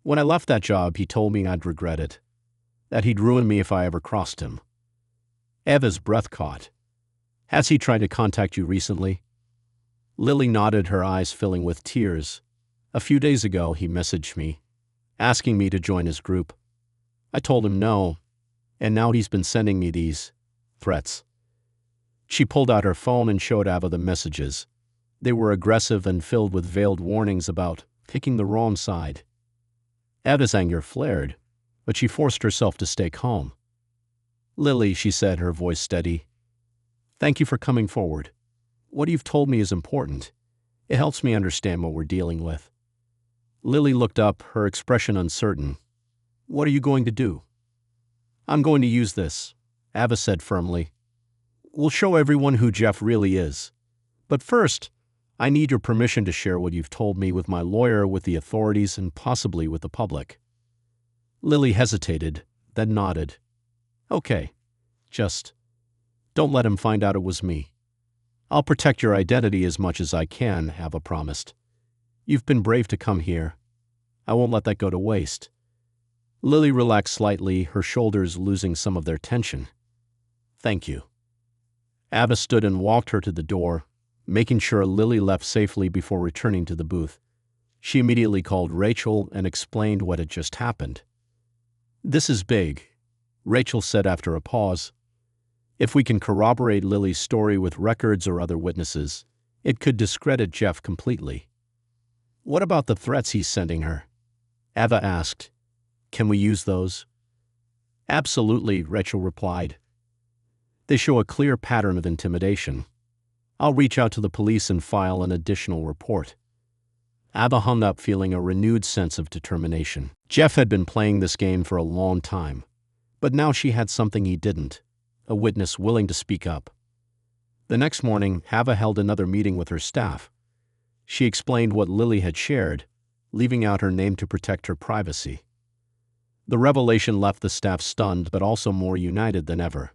When I left that job, he told me I'd regret it, that he'd ruin me if I ever crossed him. Ava's breath caught. Has he tried to contact you recently? Lily nodded, her eyes filling with tears. A few days ago, he messaged me, asking me to join his group. I told him no, and now he's been sending me these threats. She pulled out her phone and showed Ava the messages. They were aggressive and filled with veiled warnings about picking the wrong side. Ava's anger flared, but she forced herself to stay calm. Lily, she said, her voice steady. Thank you for coming forward. What you've told me is important. It helps me understand what we're dealing with. Lily looked up, her expression uncertain. What are you going to do? I'm going to use this, Ava said firmly. We'll show everyone who Jeff really is. But first, I need your permission to share what you've told me with my lawyer, with the authorities, and possibly with the public. Lily hesitated, then nodded. Okay, just don't let him find out it was me. I'll protect your identity as much as I can, Ava promised. You've been brave to come here. I won't let that go to waste. Lily relaxed slightly, her shoulders losing some of their tension. Thank you. Ava stood and walked her to the door, making sure Lily left safely before returning to the booth. She immediately called Rachel and explained what had just happened. This is big, Rachel said after a pause. If we can corroborate Lily's story with records or other witnesses, it could discredit Jeff completely. What about the threats he's sending her? Ava asked. Can we use those? Absolutely, Rachel replied. They show a clear pattern of intimidation. I'll reach out to the police and file an additional report. Ava hung up, feeling a renewed sense of determination. Jeff had been playing this game for a long time, but now she had something he didn't, a witness willing to speak up. The next morning, Ava held another meeting with her staff. She explained what Lily had shared, leaving out her name to protect her privacy. The revelation left the staff stunned, but also more united than ever.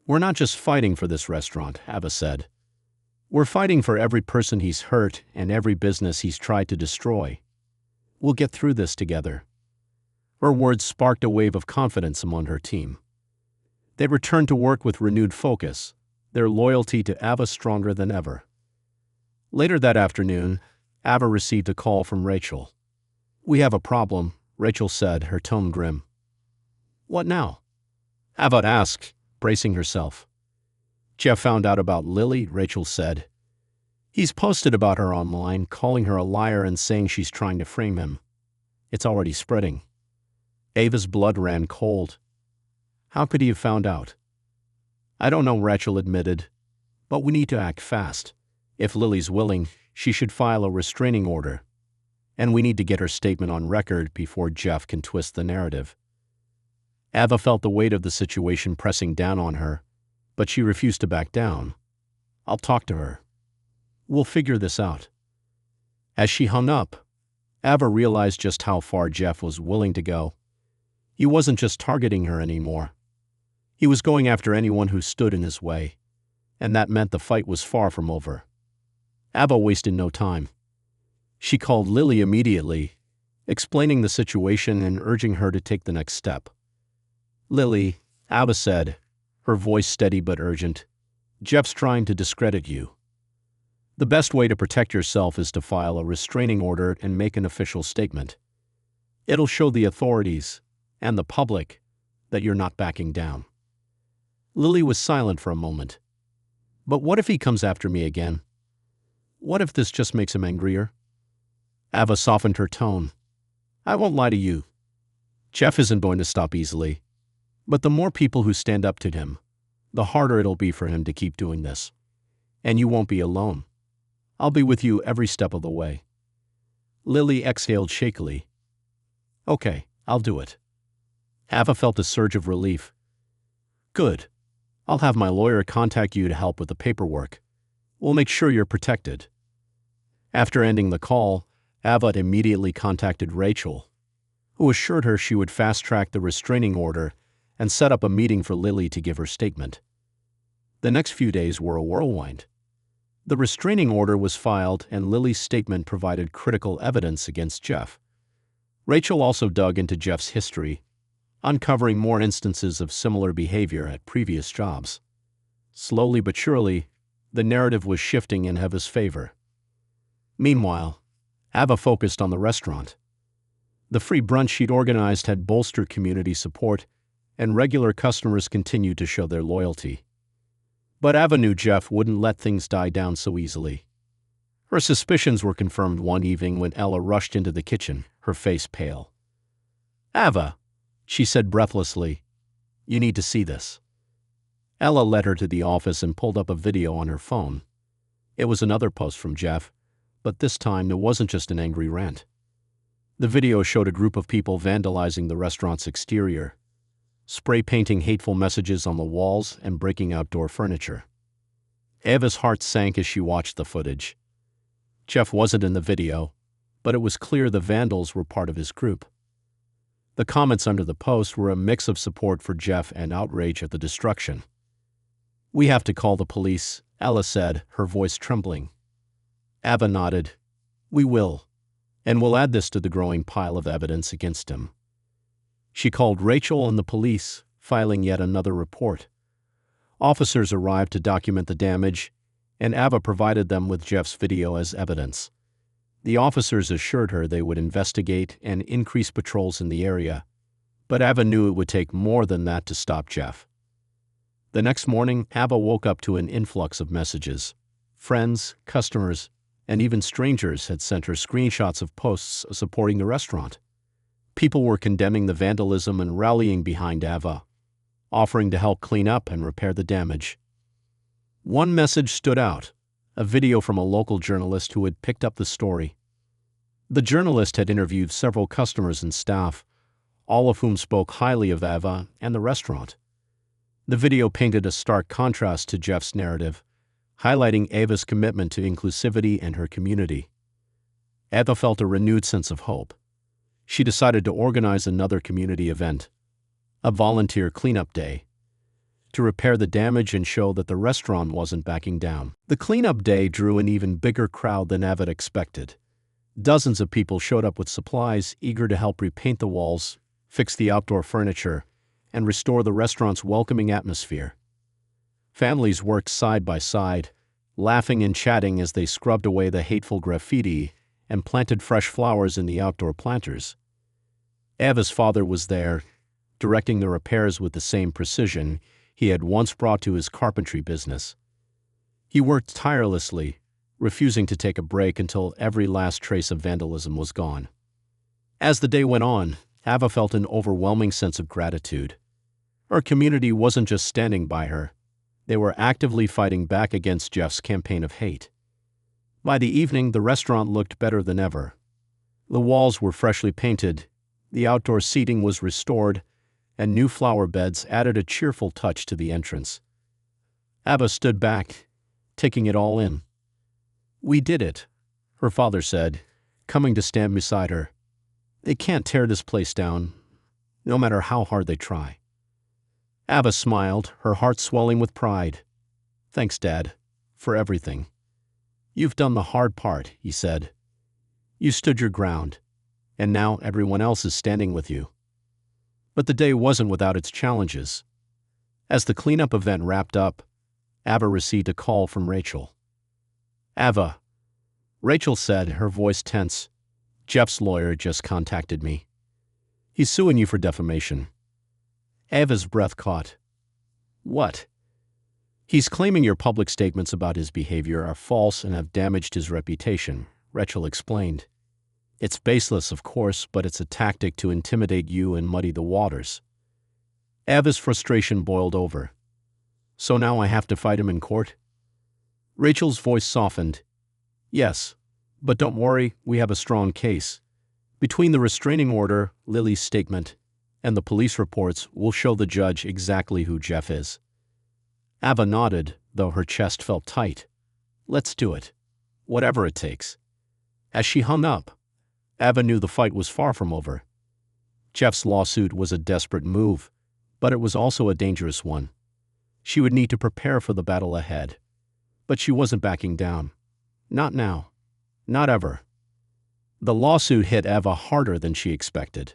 We're not just fighting for this restaurant, Ava said. We're fighting for every person he's hurt and every business he's tried to destroy. We'll get through this together. Her words sparked a wave of confidence among her team. They returned to work with renewed focus, their loyalty to Ava stronger than ever. Later that afternoon, Ava received a call from Rachel. We have a problem, Rachel said, her tone grim. What now? Ava asked, bracing herself. Jeff found out about Lily, Rachel said. He's posted about her online, calling her a liar and saying she's trying to frame him. It's already spreading. Ava's blood ran cold. How could he have found out? I don't know, Rachel admitted, but we need to act fast. If Lily's willing, she should file a restraining order. And we need to get her statement on record before Jeff can twist the narrative. Ava felt the weight of the situation pressing down on her, but she refused to back down. I'll talk to her. We'll figure this out. As she hung up, Ava realized just how far Jeff was willing to go. He wasn't just targeting her anymore. He was going after anyone who stood in his way, and that meant the fight was far from over. Ava wasted no time. She called Lily immediately, explaining the situation and urging her to take the next step. Lily, Ava said, her voice steady but urgent, Jeff's trying to discredit you. The best way to protect yourself is to file a restraining order and make an official statement. It'll show the authorities and the public that you're not backing down. Lily was silent for a moment. But what if he comes after me again? What if this just makes him angrier? Ava softened her tone. I won't lie to you. Jeff isn't going to stop easily. But the more people who stand up to him, the harder it'll be for him to keep doing this. And you won't be alone. I'll be with you every step of the way. Lily exhaled shakily. Okay, I'll do it. Ava felt a surge of relief. Good. I'll have my lawyer contact you to help with the paperwork. We'll make sure you're protected. After ending the call, Ava immediately contacted Rachel, who assured her she would fast-track the restraining order and set up a meeting for Lily to give her statement. The next few days were a whirlwind. The restraining order was filed and Lily's statement provided critical evidence against Jeff. Rachel also dug into Jeff's history, uncovering more instances of similar behavior at previous jobs. Slowly but surely, the narrative was shifting in Ava's favor. Meanwhile, Ava focused on the restaurant. The free brunch she'd organized had bolstered community support, and regular customers continued to show their loyalty. But Ava knew Jeff wouldn't let things die down so easily. Her suspicions were confirmed one evening when Ella rushed into the kitchen, her face pale. Ava, she said breathlessly, you need to see this. Ella led her to the office and pulled up a video on her phone. It was another post from Jeff, but this time it wasn't just an angry rant. The video showed a group of people vandalizing the restaurant's exterior, spray painting hateful messages on the walls and breaking outdoor furniture. Ava's heart sank as she watched the footage. Jeff wasn't in the video, but it was clear the vandals were part of his group. The comments under the post were a mix of support for Jeff and outrage at the destruction. We have to call the police, Ella said, her voice trembling. Ava nodded. We will, and we'll add this to the growing pile of evidence against him. She called Rachel and the police, filing yet another report. Officers arrived to document the damage, and Ava provided them with Jeff's video as evidence. The officers assured her they would investigate and increase patrols in the area, but Ava knew it would take more than that to stop Jeff. The next morning, Ava woke up to an influx of messages. Friends, customers, and even strangers had sent her screenshots of posts supporting the restaurant. People were condemning the vandalism and rallying behind Ava, offering to help clean up and repair the damage. One message stood out, a video from a local journalist who had picked up the story. The journalist had interviewed several customers and staff, all of whom spoke highly of Ava and the restaurant. The video painted a stark contrast to Jeff's narrative, highlighting Ava's commitment to inclusivity and her community. Ava felt a renewed sense of hope. She decided to organize another community event, a volunteer cleanup day, to repair the damage and show that the restaurant wasn't backing down. The cleanup day drew an even bigger crowd than Ava expected. Dozens of people showed up with supplies, eager to help repaint the walls, fix the outdoor furniture, and restore the restaurant's welcoming atmosphere. Families worked side by side, laughing and chatting as they scrubbed away the hateful graffiti and planted fresh flowers in the outdoor planters. Ava's father was there, directing the repairs with the same precision he had once brought to his carpentry business. He worked tirelessly, refusing to take a break until every last trace of vandalism was gone. As the day went on, Ava felt an overwhelming sense of gratitude. Her community wasn't just standing by her. They were actively fighting back against Jeff's campaign of hate. By the evening, the restaurant looked better than ever. The walls were freshly painted, the outdoor seating was restored, and new flower beds added a cheerful touch to the entrance. Ava stood back, taking it all in. "We did it," her father said, coming to stand beside her. "They can't tear this place down, no matter how hard they try." Ava smiled, her heart swelling with pride. "Thanks, Dad, for everything." "You've done the hard part," he said. "You stood your ground, and now everyone else is standing with you." But the day wasn't without its challenges. As the cleanup event wrapped up, Ava received a call from Rachel. "Ava," Rachel said, her voice tense, "Jeff's lawyer just contacted me. He's suing you for defamation." Ava's breath caught. "What?" "He's claiming your public statements about his behavior are false and have damaged his reputation," Rachel explained. "It's baseless, of course, but it's a tactic to intimidate you and muddy the waters." Ava's frustration boiled over. "So now I have to fight him in court?" Rachel's voice softened. "Yes, but don't worry, we have a strong case. Between the restraining order, Lily's statement, and the police reports, we'll show the judge exactly who Jeff is." Ava nodded, though her chest felt tight. "Let's do it. Whatever it takes." As she hung up, Ava knew the fight was far from over. Jeff's lawsuit was a desperate move, but it was also a dangerous one. She would need to prepare for the battle ahead. But she wasn't backing down. Not now. Not ever. The lawsuit hit Ava harder than she expected.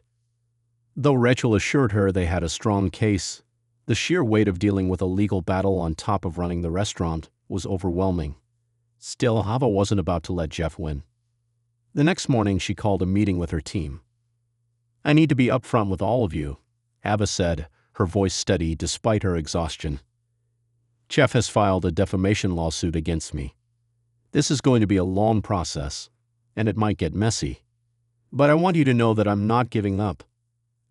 Though Rachel assured her they had a strong case, the sheer weight of dealing with a legal battle on top of running the restaurant was overwhelming. Still, Ava wasn't about to let Jeff win. The next morning, she called a meeting with her team. "I need to be upfront with all of you," Ava said, her voice steady despite her exhaustion. "Jeff has filed a defamation lawsuit against me. This is going to be a long process, and it might get messy. But I want you to know that I'm not giving up,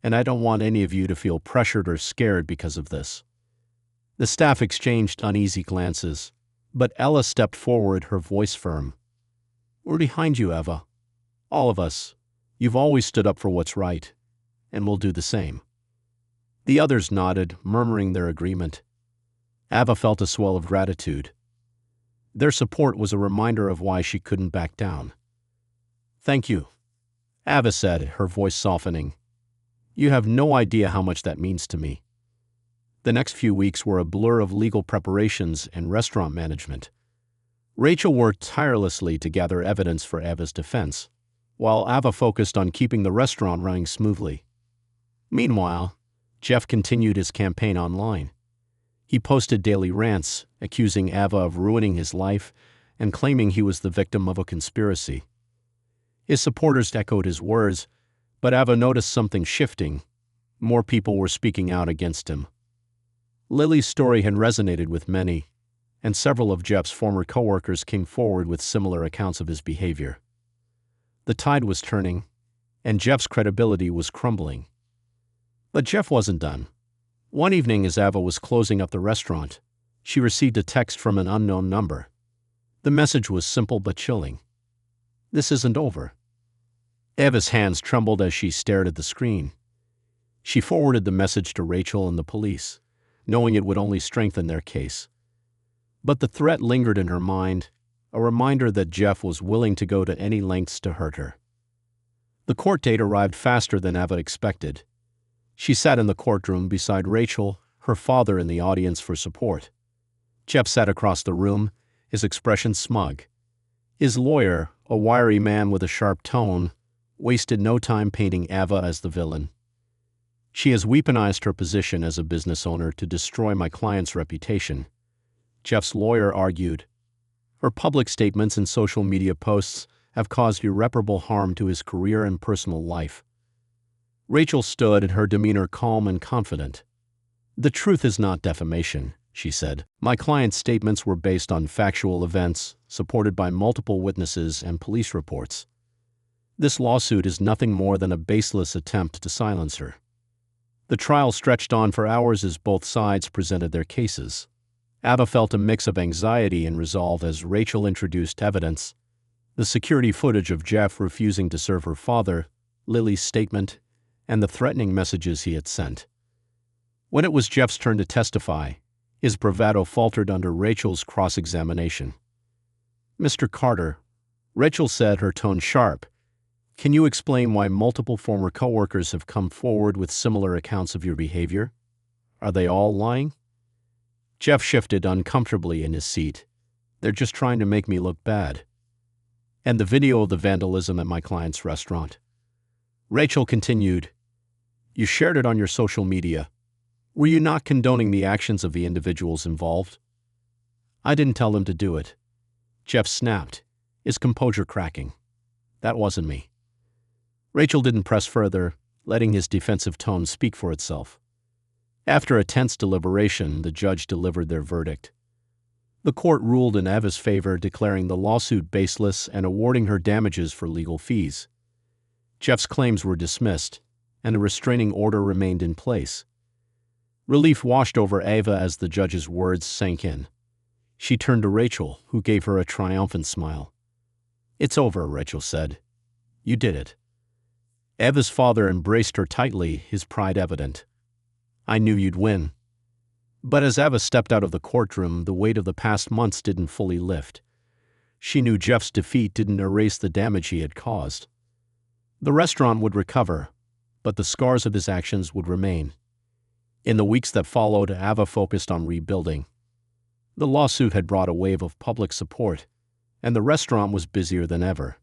and I don't want any of you to feel pressured or scared because of this." The staff exchanged uneasy glances, but Ella stepped forward, her voice firm. "We're behind you, Ava. All of us. You've always stood up for what's right, and we'll do the same." The others nodded, murmuring their agreement. Ava felt a swell of gratitude. Their support was a reminder of why she couldn't back down. "Thank you," Ava said, her voice softening. "You have no idea how much that means to me." The next few weeks were a blur of legal preparations and restaurant management. Rachel worked tirelessly to gather evidence for Ava's defense, while Ava focused on keeping the restaurant running smoothly. Meanwhile, Jeff continued his campaign online. He posted daily rants, accusing Ava of ruining his life and claiming he was the victim of a conspiracy. His supporters echoed his words, but Ava noticed something shifting. More people were speaking out against him. Lily's story had resonated with many, and several of Jeff's former coworkers came forward with similar accounts of his behavior. The tide was turning, and Jeff's credibility was crumbling. But Jeff wasn't done. One evening, as Ava was closing up the restaurant, she received a text from an unknown number. The message was simple but chilling. "This isn't over." Ava's hands trembled as she stared at the screen. She forwarded the message to Rachel and the police, knowing it would only strengthen their case. But the threat lingered in her mind, a reminder that Jeff was willing to go to any lengths to hurt her. The court date arrived faster than Ava expected. She sat in the courtroom beside Rachel, her father in the audience for support. Jeff sat across the room, his expression smug. His lawyer, a wiry man with a sharp tone, wasted no time painting Ava as the villain. "She has weaponized her position as a business owner to destroy my client's reputation," Jeff's lawyer argued. "Her public statements and social media posts have caused irreparable harm to his career and personal life." Rachel stood, her demeanor calm and confident. "The truth is not defamation," she said. "My client's statements were based on factual events, supported by multiple witnesses and police reports. This lawsuit is nothing more than a baseless attempt to silence her." The trial stretched on for hours as both sides presented their cases. Ava felt a mix of anxiety and resolve as Rachel introduced evidence, The security footage of Jeff refusing to serve her father, Lily's statement, and the threatening messages he had sent. When it was Jeff's turn to testify, his bravado faltered under Rachel's cross-examination. "Mr. Carter," Rachel said, her tone sharp, "can you explain why multiple former coworkers have come forward with similar accounts of your behavior? Are they all lying?" Jeff shifted uncomfortably in his seat. "They're just trying to make me look bad." "And the video of the vandalism at my client's restaurant?" Rachel continued, "You shared it on your social media. Were you not condoning the actions of the individuals involved?" "I didn't tell them to do it." Jeff snapped, his composure cracking. "That wasn't me." Rachel didn't press further, letting his defensive tone speak for itself. After a tense deliberation, the judge delivered their verdict. The court ruled in Eva's favor, declaring the lawsuit baseless and awarding her damages for legal fees. Jeff's claims were dismissed, and a restraining order remained in place. Relief washed over Eva as the judge's words sank in. She turned to Rachel, who gave her a triumphant smile. "It's over," Rachel said. "You did it." Eva's father embraced her tightly, his pride evident. "I knew you'd win." But as Eva stepped out of the courtroom, the weight of the past months didn't fully lift. She knew Jeff's defeat didn't erase the damage he had caused. The restaurant would recover, but the scars of his actions would remain. In the weeks that followed, Eva focused on rebuilding. The lawsuit had brought a wave of public support, and the restaurant was busier than ever.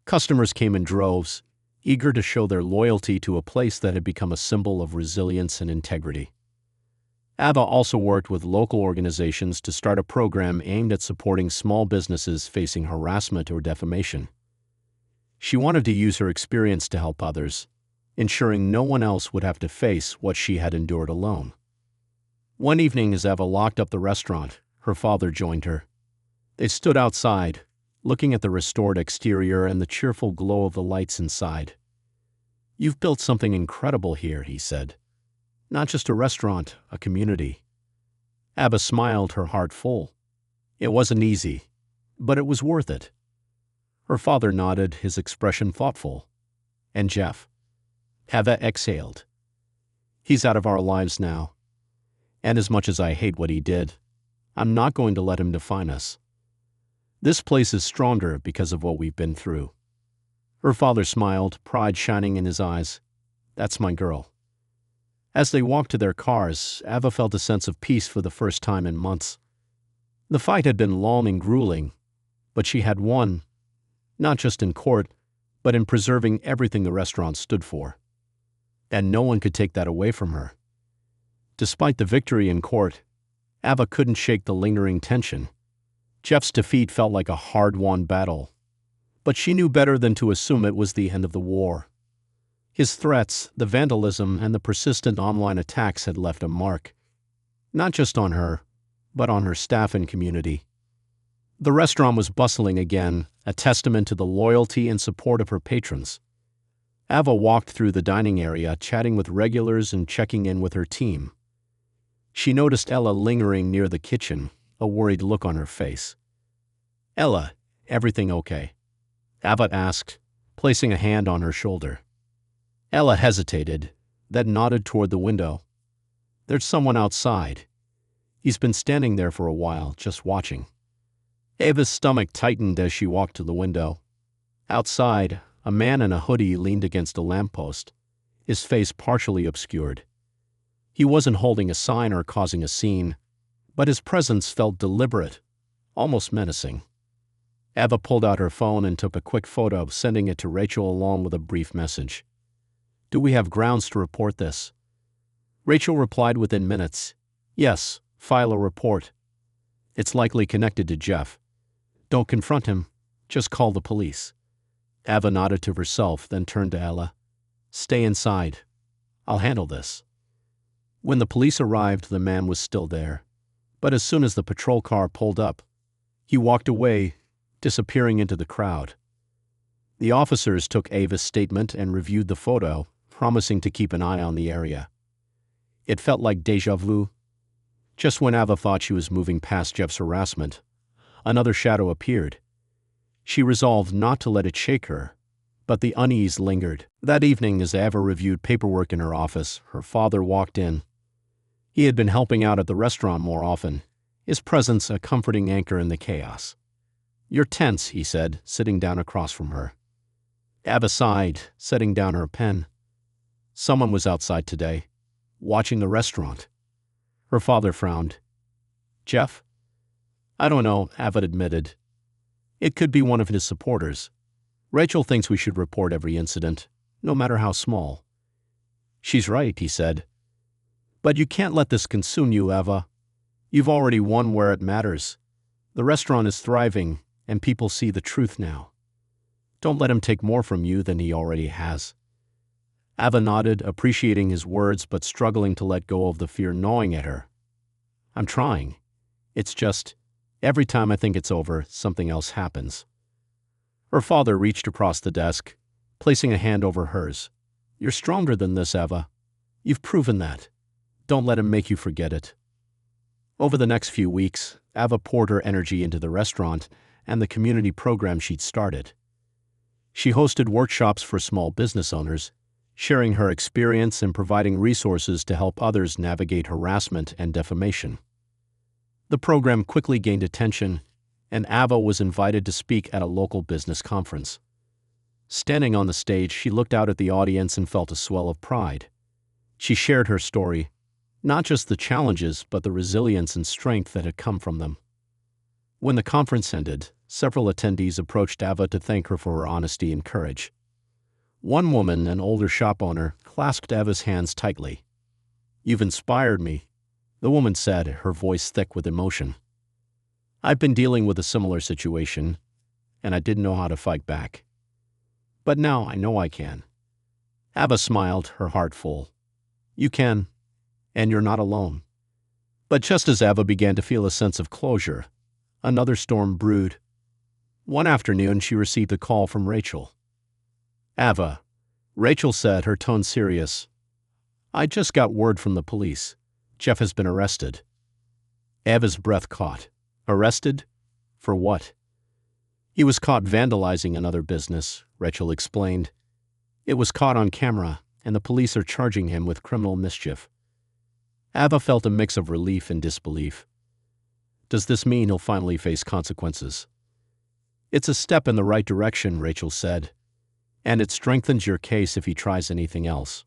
Customers came in droves, eager to show their loyalty to a place that had become a symbol of resilience and integrity. Eva also worked with local organizations to start a program aimed at supporting small businesses facing harassment or defamation. She wanted to use her experience to help others, ensuring no one else would have to face what she had endured alone. One evening, as Eva locked up the restaurant, her father joined her. They stood outside, looking at the restored exterior and the cheerful glow of the lights inside. "You've built something incredible here," he said. "Not just a restaurant, a community." Eva smiled, her heart full. It wasn't easy, but it was worth it. Her father nodded, his expression thoughtful. "And Jeff?" Eva exhaled. "He's out of our lives now. And as much as I hate what he did, I'm not going to let him define us. This place is stronger because of what we've been through." Her father smiled, pride shining in his eyes. "That's my girl." As they walked to their cars, Eva felt a sense of peace for the first time in months. The fight had been long and grueling, but she had won, not just in court, but in preserving everything the restaurant stood for. And no one could take that away from her. Despite the victory in court, Eva couldn't shake the lingering tension. Jeff's defeat felt like a hard-won battle, but she knew better than to assume it was the end of the war. His threats, the vandalism, and the persistent online attacks had left a mark, not just on her, but on her staff and community. The restaurant was bustling again, a testament to the loyalty and support of her patrons. Eva walked through the dining area, chatting with regulars and checking in with her team. She noticed Ella lingering near the kitchen, a worried look on her face. "Ella, everything okay?" Eva asked, placing a hand on her shoulder. Ella hesitated, then nodded toward the window. "There's someone outside. He's been standing there for a while, just watching." Eva's stomach tightened as she walked to the window. Outside, a man in a hoodie leaned against a lamppost, his face partially obscured. He wasn't holding a sign or causing a scene, but his presence felt deliberate, almost menacing. Eva pulled out her phone and took a quick photo, sending it to Rachel along with a brief message. "Do we have grounds to report this?" Rachel replied within minutes. "Yes, file a report. It's likely connected to Jeff. Don't confront him, just call the police." Eva nodded to herself, then turned to Ella. "Stay inside. I'll handle this." When the police arrived, the man was still there. But as soon as the patrol car pulled up, he walked away, disappearing into the crowd. The officers took Eva's statement and reviewed the photo, promising to keep an eye on the area. It felt like déjà vu. Just when Eva thought she was moving past Jeff's harassment, another shadow appeared. She resolved not to let it shake her, but the unease lingered. That evening, as Ava reviewed paperwork in her office, her father walked in. He had been helping out at the restaurant more often, his presence a comforting anchor in the chaos. "You're tense," he said, sitting down across from her. Ava sighed, setting down her pen. "Someone was outside today, watching the restaurant." Her father frowned. "Jeff?" "I don't know," Ava admitted. "It could be one of his supporters. Rachel thinks we should report every incident, no matter how small." "She's right," he said. "But you can't let this consume you, Ava. You've already won where it matters. The restaurant is thriving, and people see the truth now. Don't let him take more from you than he already has." Ava nodded, appreciating his words but struggling to let go of the fear gnawing at her. "I'm trying. It's just, every time I think it's over, something else happens." Her father reached across the desk, placing a hand over hers. "You're stronger than this, Ava. You've proven that. Don't let him make you forget it." Over the next few weeks, Ava poured her energy into the restaurant and the community program she'd started. She hosted workshops for small business owners, sharing her experience and providing resources to help others navigate harassment and defamation. The program quickly gained attention, and Ava was invited to speak at a local business conference. Standing on the stage, she looked out at the audience and felt a swell of pride. She shared her story, not just the challenges, but the resilience and strength that had come from them. When the conference ended, several attendees approached Ava to thank her for her honesty and courage. One woman, an older shop owner, clasped Ava's hands tightly. "You've inspired me," the woman said, her voice thick with emotion. "I've been dealing with a similar situation, and I didn't know how to fight back. But now I know I can." Ava smiled, her heart full. "You can, and you're not alone." But just as Ava began to feel a sense of closure, another storm brewed. One afternoon, she received a call from Rachel. "Ava," Rachel said, her tone serious, "I just got word from the police. Jeff has been arrested." Ava's breath caught. "Arrested? For what?" "He was caught vandalizing another business," Rachel explained. "It was caught on camera, and the police are charging him with criminal mischief." Ava felt a mix of relief and disbelief. "Does this mean he'll finally face consequences?" "It's a step in the right direction," Rachel said, "and it strengthens your case if he tries anything else.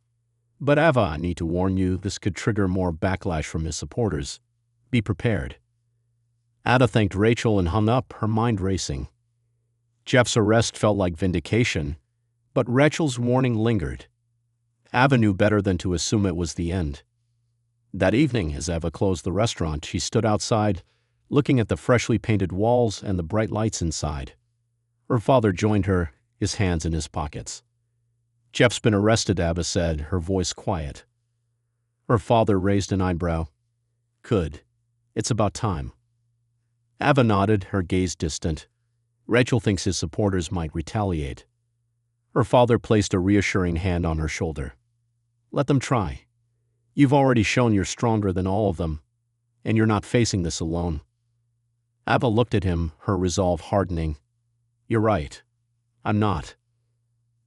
But Ava, I need to warn you, this could trigger more backlash from his supporters. Be prepared." Ava thanked Rachel and hung up, her mind racing. Jeff's arrest felt like vindication, but Rachel's warning lingered. Ava knew better than to assume it was the end. That evening, as Ava closed the restaurant, she stood outside, looking at the freshly painted walls and the bright lights inside. Her father joined her, his hands in his pockets. "Jeff's been arrested," Ava said, her voice quiet. Her father raised an eyebrow. "Good. It's about time." Ava nodded, her gaze distant. Rachel thinks his supporters might retaliate. Her father placed a reassuring hand on her shoulder. "Let them try. You've already shown you're stronger than all of them, and you're not facing this alone." Ava looked at him, her resolve hardening. "You're right. I'm not."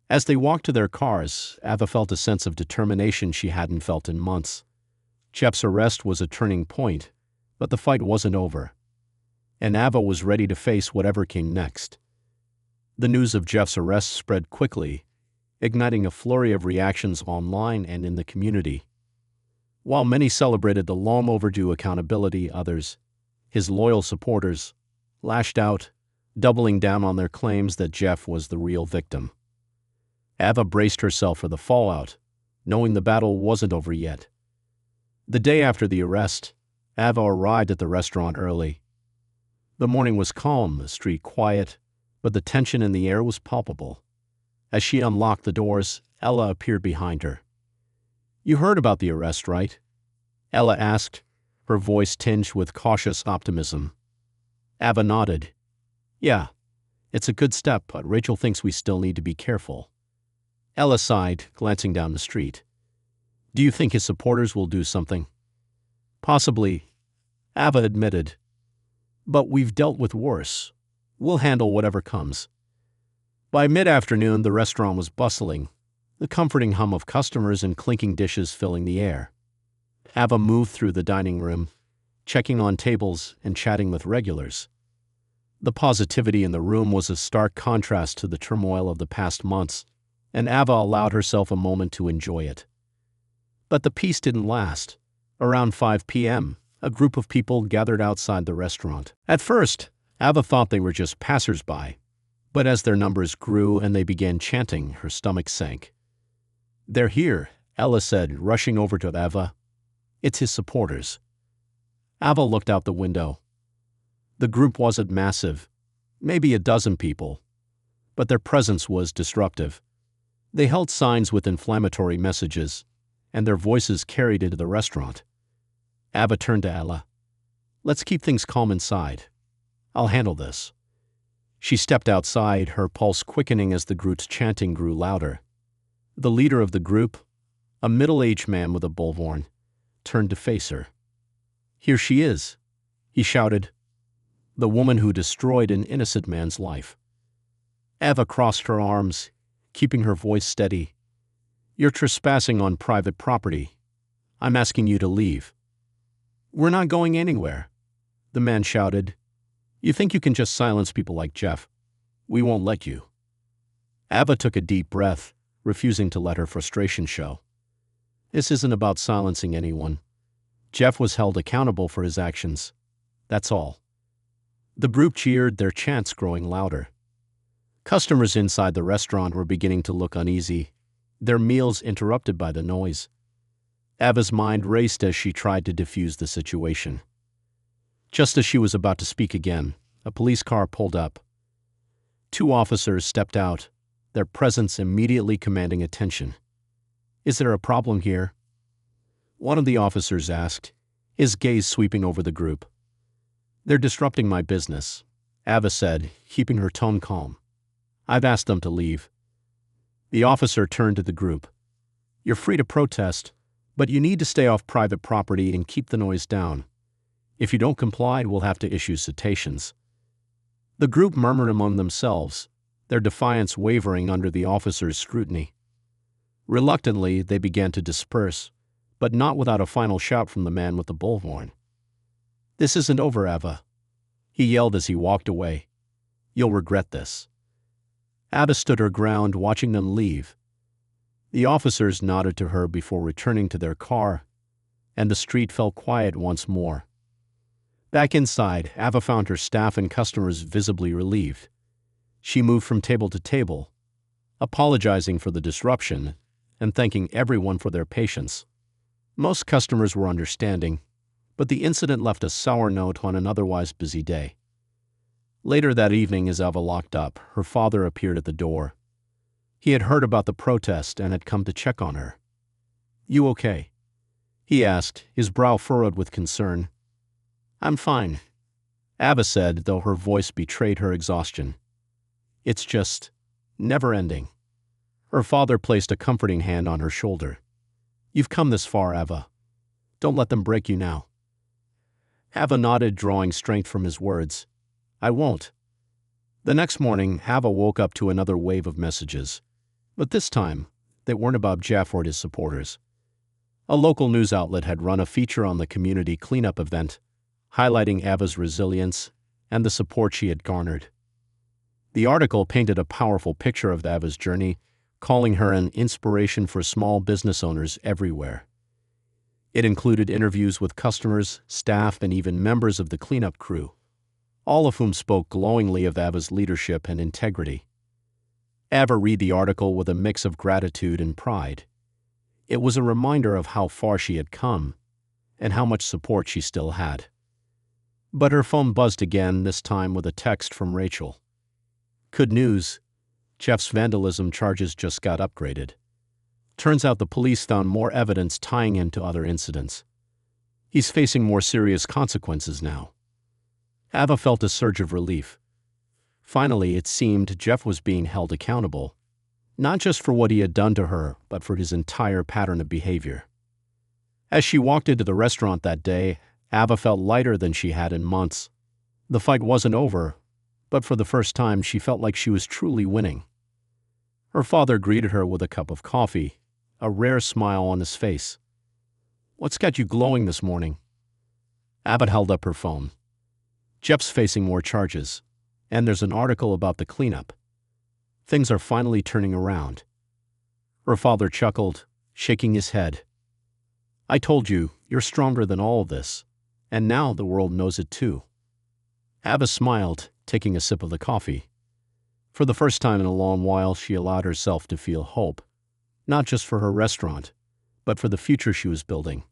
As they walked to their cars, Ava felt a sense of determination she hadn't felt in months. Jeff's arrest was a turning point, but the fight wasn't over, and Ava was ready to face whatever came next. The news of Jeff's arrest spread quickly, igniting a flurry of reactions online and in the community. While many celebrated the long-overdue accountability, others, his loyal supporters, lashed out, doubling down on their claims that Jeff was the real victim. Ava braced herself for the fallout, knowing the battle wasn't over yet. The day after the arrest, Ava arrived at the restaurant early. The morning was calm, the street quiet, but the tension in the air was palpable. As she unlocked the doors, Ella appeared behind her. "You heard about the arrest, right?" Ella asked, her voice tinged with cautious optimism. Ava nodded. "Yeah, it's a good step, but Rachel thinks we still need to be careful." Ella sighed, glancing down the street. "Do you think his supporters will do something?" "Possibly," Ava admitted. "But we've dealt with worse. We'll handle whatever comes. By mid-afternoon, the restaurant was bustling, the comforting hum of customers and clinking dishes filling the air. Ava moved through the dining room, checking on tables and chatting with regulars. The positivity in the room was a stark contrast to the turmoil of the past months, and Ava allowed herself a moment to enjoy it. But the peace didn't last. Around 5 p.m., a group of people gathered outside the restaurant. At first, Ava thought they were just passers-by, but as their numbers grew and they began chanting, her stomach sank. "They're here," Ella said, rushing over to Ava. "It's his supporters." Ava looked out the window. The group wasn't massive, maybe a dozen people, but their presence was disruptive. They held signs with inflammatory messages, and their voices carried into the restaurant. Ava turned to Ella. "Let's keep things calm inside. I'll handle this." She stepped outside, her pulse quickening as the group's chanting grew louder. The leader of the group, a middle-aged man with a bullhorn, turned to face her. "Here she is," he shouted. "The woman who destroyed an innocent man's life." Ava crossed her arms, keeping her voice steady. "You're trespassing on private property. I'm asking you to leave." "We're not going anywhere," the man shouted. "You think you can just silence people like Jeff? We won't let you." Ava took a deep breath, refusing to let her frustration show. This isn't about silencing anyone. Jeff was held accountable for his actions. That's all. The group cheered, their chants growing louder. Customers inside the restaurant were beginning to look uneasy, their meals interrupted by the noise. Ava's mind raced as she tried to defuse the situation. Just as she was about to speak again, a police car pulled up. 2 officers stepped out, their presence immediately commanding attention. "Is there a problem here?" one of the officers asked, his gaze sweeping over the group. "They're disrupting my business," Ava said, keeping her tone calm. "I've asked them to leave." The officer turned to the group. "You're free to protest, but you need to stay off private property and keep the noise down. If you don't comply, we'll have to issue citations." The group murmured among themselves, their defiance wavering under the officer's scrutiny. Reluctantly, they began to disperse, but not without a final shout from the man with the bullhorn. "This isn't over, Ava," he yelled as he walked away. "You'll regret this." Ava stood her ground, watching them leave. The officers nodded to her before returning to their car, and the street fell quiet once more. Back inside, Ava found her staff and customers visibly relieved. She moved from table to table, apologizing for the disruption and thanking everyone for their patience. Most customers were understanding, but the incident left a sour note on an otherwise busy day. Later that evening, as Ava locked up, her father appeared at the door. He had heard about the protest and had come to check on her. "You okay?" he asked, his brow furrowed with concern. "I'm fine," Ava said, though her voice betrayed her exhaustion. "It's just never ending." Her father placed a comforting hand on her shoulder. "You've come this far, Ava. Don't let them break you now." Ava nodded, drawing strength from his words. "I won't." The next morning, Ava woke up to another wave of messages. But this time, they weren't about Jeff or his supporters. A local news outlet had run a feature on the community cleanup event, highlighting Ava's resilience and the support she had garnered. The article painted a powerful picture of Ava's journey, calling her an inspiration for small business owners everywhere. It included interviews with customers, staff, and even members of the cleanup crew, all of whom spoke glowingly of Ava's leadership and integrity. Ava read the article with a mix of gratitude and pride. It was a reminder of how far she had come and how much support she still had. But her phone buzzed again, this time with a text from Rachel. "Good news. Jeff's vandalism charges just got upgraded. Turns out the police found more evidence tying him to other incidents. He's facing more serious consequences now." Ava felt a surge of relief. Finally, it seemed Jeff was being held accountable, not just for what he had done to her, but for his entire pattern of behavior. As she walked into the restaurant that day, Ava felt lighter than she had in months. The fight wasn't over, but for the first time she felt like she was truly winning. Her father greeted her with a cup of coffee, a rare smile on his face. "What's got you glowing this morning?" Ava held up her phone. "Jeff's facing more charges, and there's an article about the cleanup. Things are finally turning around." Her father chuckled, shaking his head. "I told you, you're stronger than all of this, and now the world knows it too." Ava smiled, taking a sip of the coffee. For the first time in a long while, she allowed herself to feel hope, not just for her restaurant, but for the future she was building.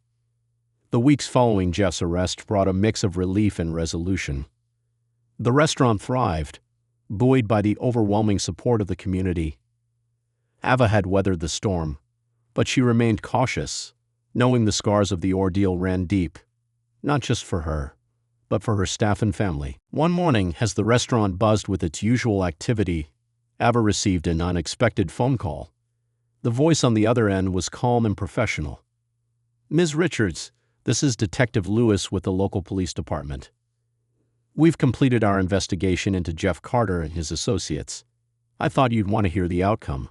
The weeks following Jeff's arrest brought a mix of relief and resolution. The restaurant thrived, buoyed by the overwhelming support of the community. Ava had weathered the storm, but she remained cautious, knowing the scars of the ordeal ran deep, not just for her, but for her staff and family. One morning, as the restaurant buzzed with its usual activity, Ava received an unexpected phone call. The voice on the other end was calm and professional. "Ms. Richards, this is Detective Lewis with the local police department. We've completed our investigation into Jeff Carter and his associates. I thought you'd want to hear the outcome."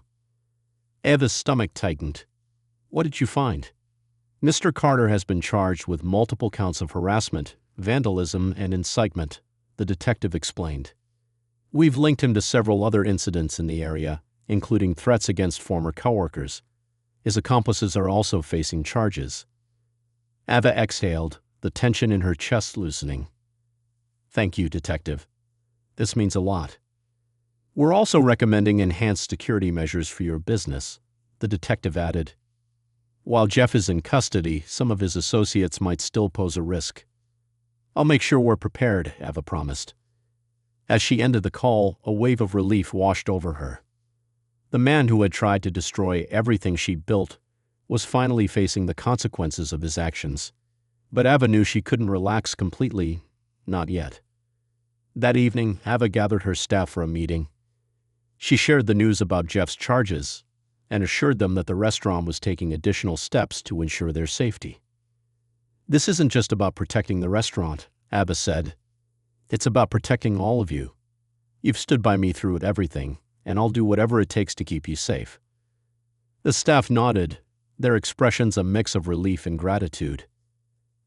Ava's stomach tightened. "What did you find?" "Mr. Carter has been charged with multiple counts of harassment, vandalism, and incitement," the detective explained. "We've linked him to several other incidents in the area, including threats against former coworkers. His accomplices are also facing charges." Ava exhaled, the tension in her chest loosening. "Thank you, Detective. This means a lot." "We're also recommending enhanced security measures for your business," the detective added. "While Jeff is in custody, some of his associates might still pose a risk." "I'll make sure we're prepared," Ava promised. As she ended the call, a wave of relief washed over her. The man who had tried to destroy everything she built was finally facing the consequences of his actions. But Ava knew she couldn't relax completely, not yet. That evening, Ava gathered her staff for a meeting. She shared the news about Jeff's charges and assured them that the restaurant was taking additional steps to ensure their safety. "This isn't just about protecting the restaurant," Ava said. "It's about protecting all of you. You've stood by me through everything, and I'll do whatever it takes to keep you safe." The staff nodded, their expressions a mix of relief and gratitude.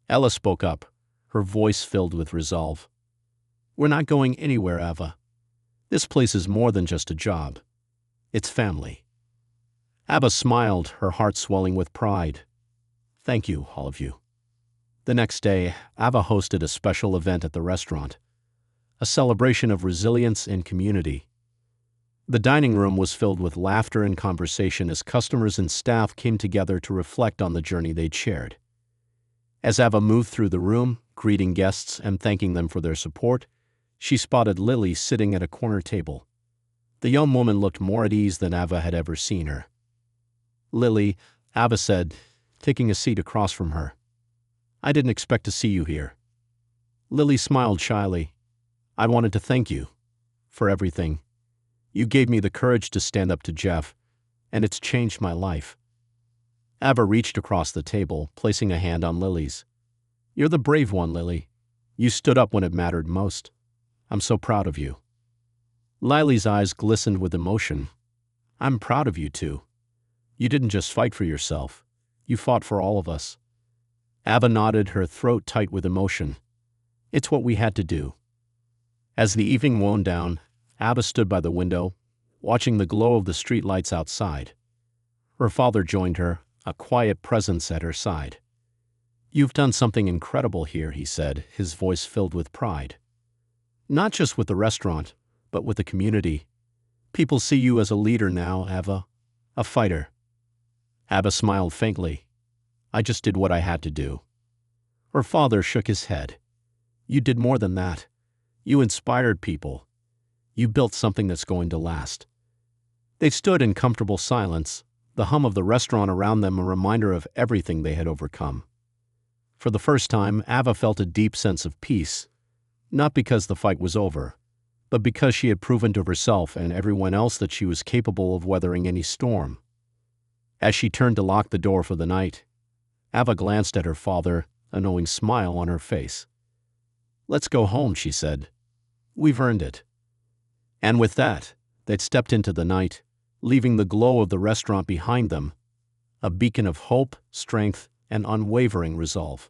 Ella spoke up, her voice filled with resolve. "We're not going anywhere, Ava. This place is more than just a job. It's family." Ava smiled, her heart swelling with pride. "Thank you, all of you." The next day, Ava hosted a special event at the restaurant, a celebration of resilience and community. The dining room was filled with laughter and conversation as customers and staff came together to reflect on the journey they'd shared. As Ava moved through the room, greeting guests and thanking them for their support, she spotted Lily sitting at a corner table. The young woman looked more at ease than Ava had ever seen her. "Lily," Ava said, taking a seat across from her. "I didn't expect to see you here." Lily smiled shyly. "I wanted to thank you for everything. You gave me the courage to stand up to Jeff, and it's changed my life." Ava reached across the table, placing a hand on Lily's. "You're the brave one, Lily. You stood up when it mattered most. I'm so proud of you." Lily's eyes glistened with emotion. "I'm proud of you too. You didn't just fight for yourself. You fought for all of us." Ava nodded, her throat tight with emotion. "It's what we had to do." As the evening wound down, Ava stood by the window, watching the glow of the streetlights outside. Her father joined her, a quiet presence at her side. "You've done something incredible here," he said, his voice filled with pride. "Not just with the restaurant, but with the community. People see you as a leader now, Ava, a fighter." Ava smiled faintly. "I just did what I had to do." Her father shook his head. "You did more than that. You inspired people. You built something that's going to last." They stood in comfortable silence, the hum of the restaurant around them a reminder of everything they had overcome. For the first time, Ava felt a deep sense of peace, not because the fight was over, but because she had proven to herself and everyone else that she was capable of weathering any storm. As she turned to lock the door for the night, Ava glanced at her father, a knowing smile on her face. "Let's go home," she said. "We've earned it." And with that, they'd stepped into the night, leaving the glow of the restaurant behind them, a beacon of hope, strength, and unwavering resolve.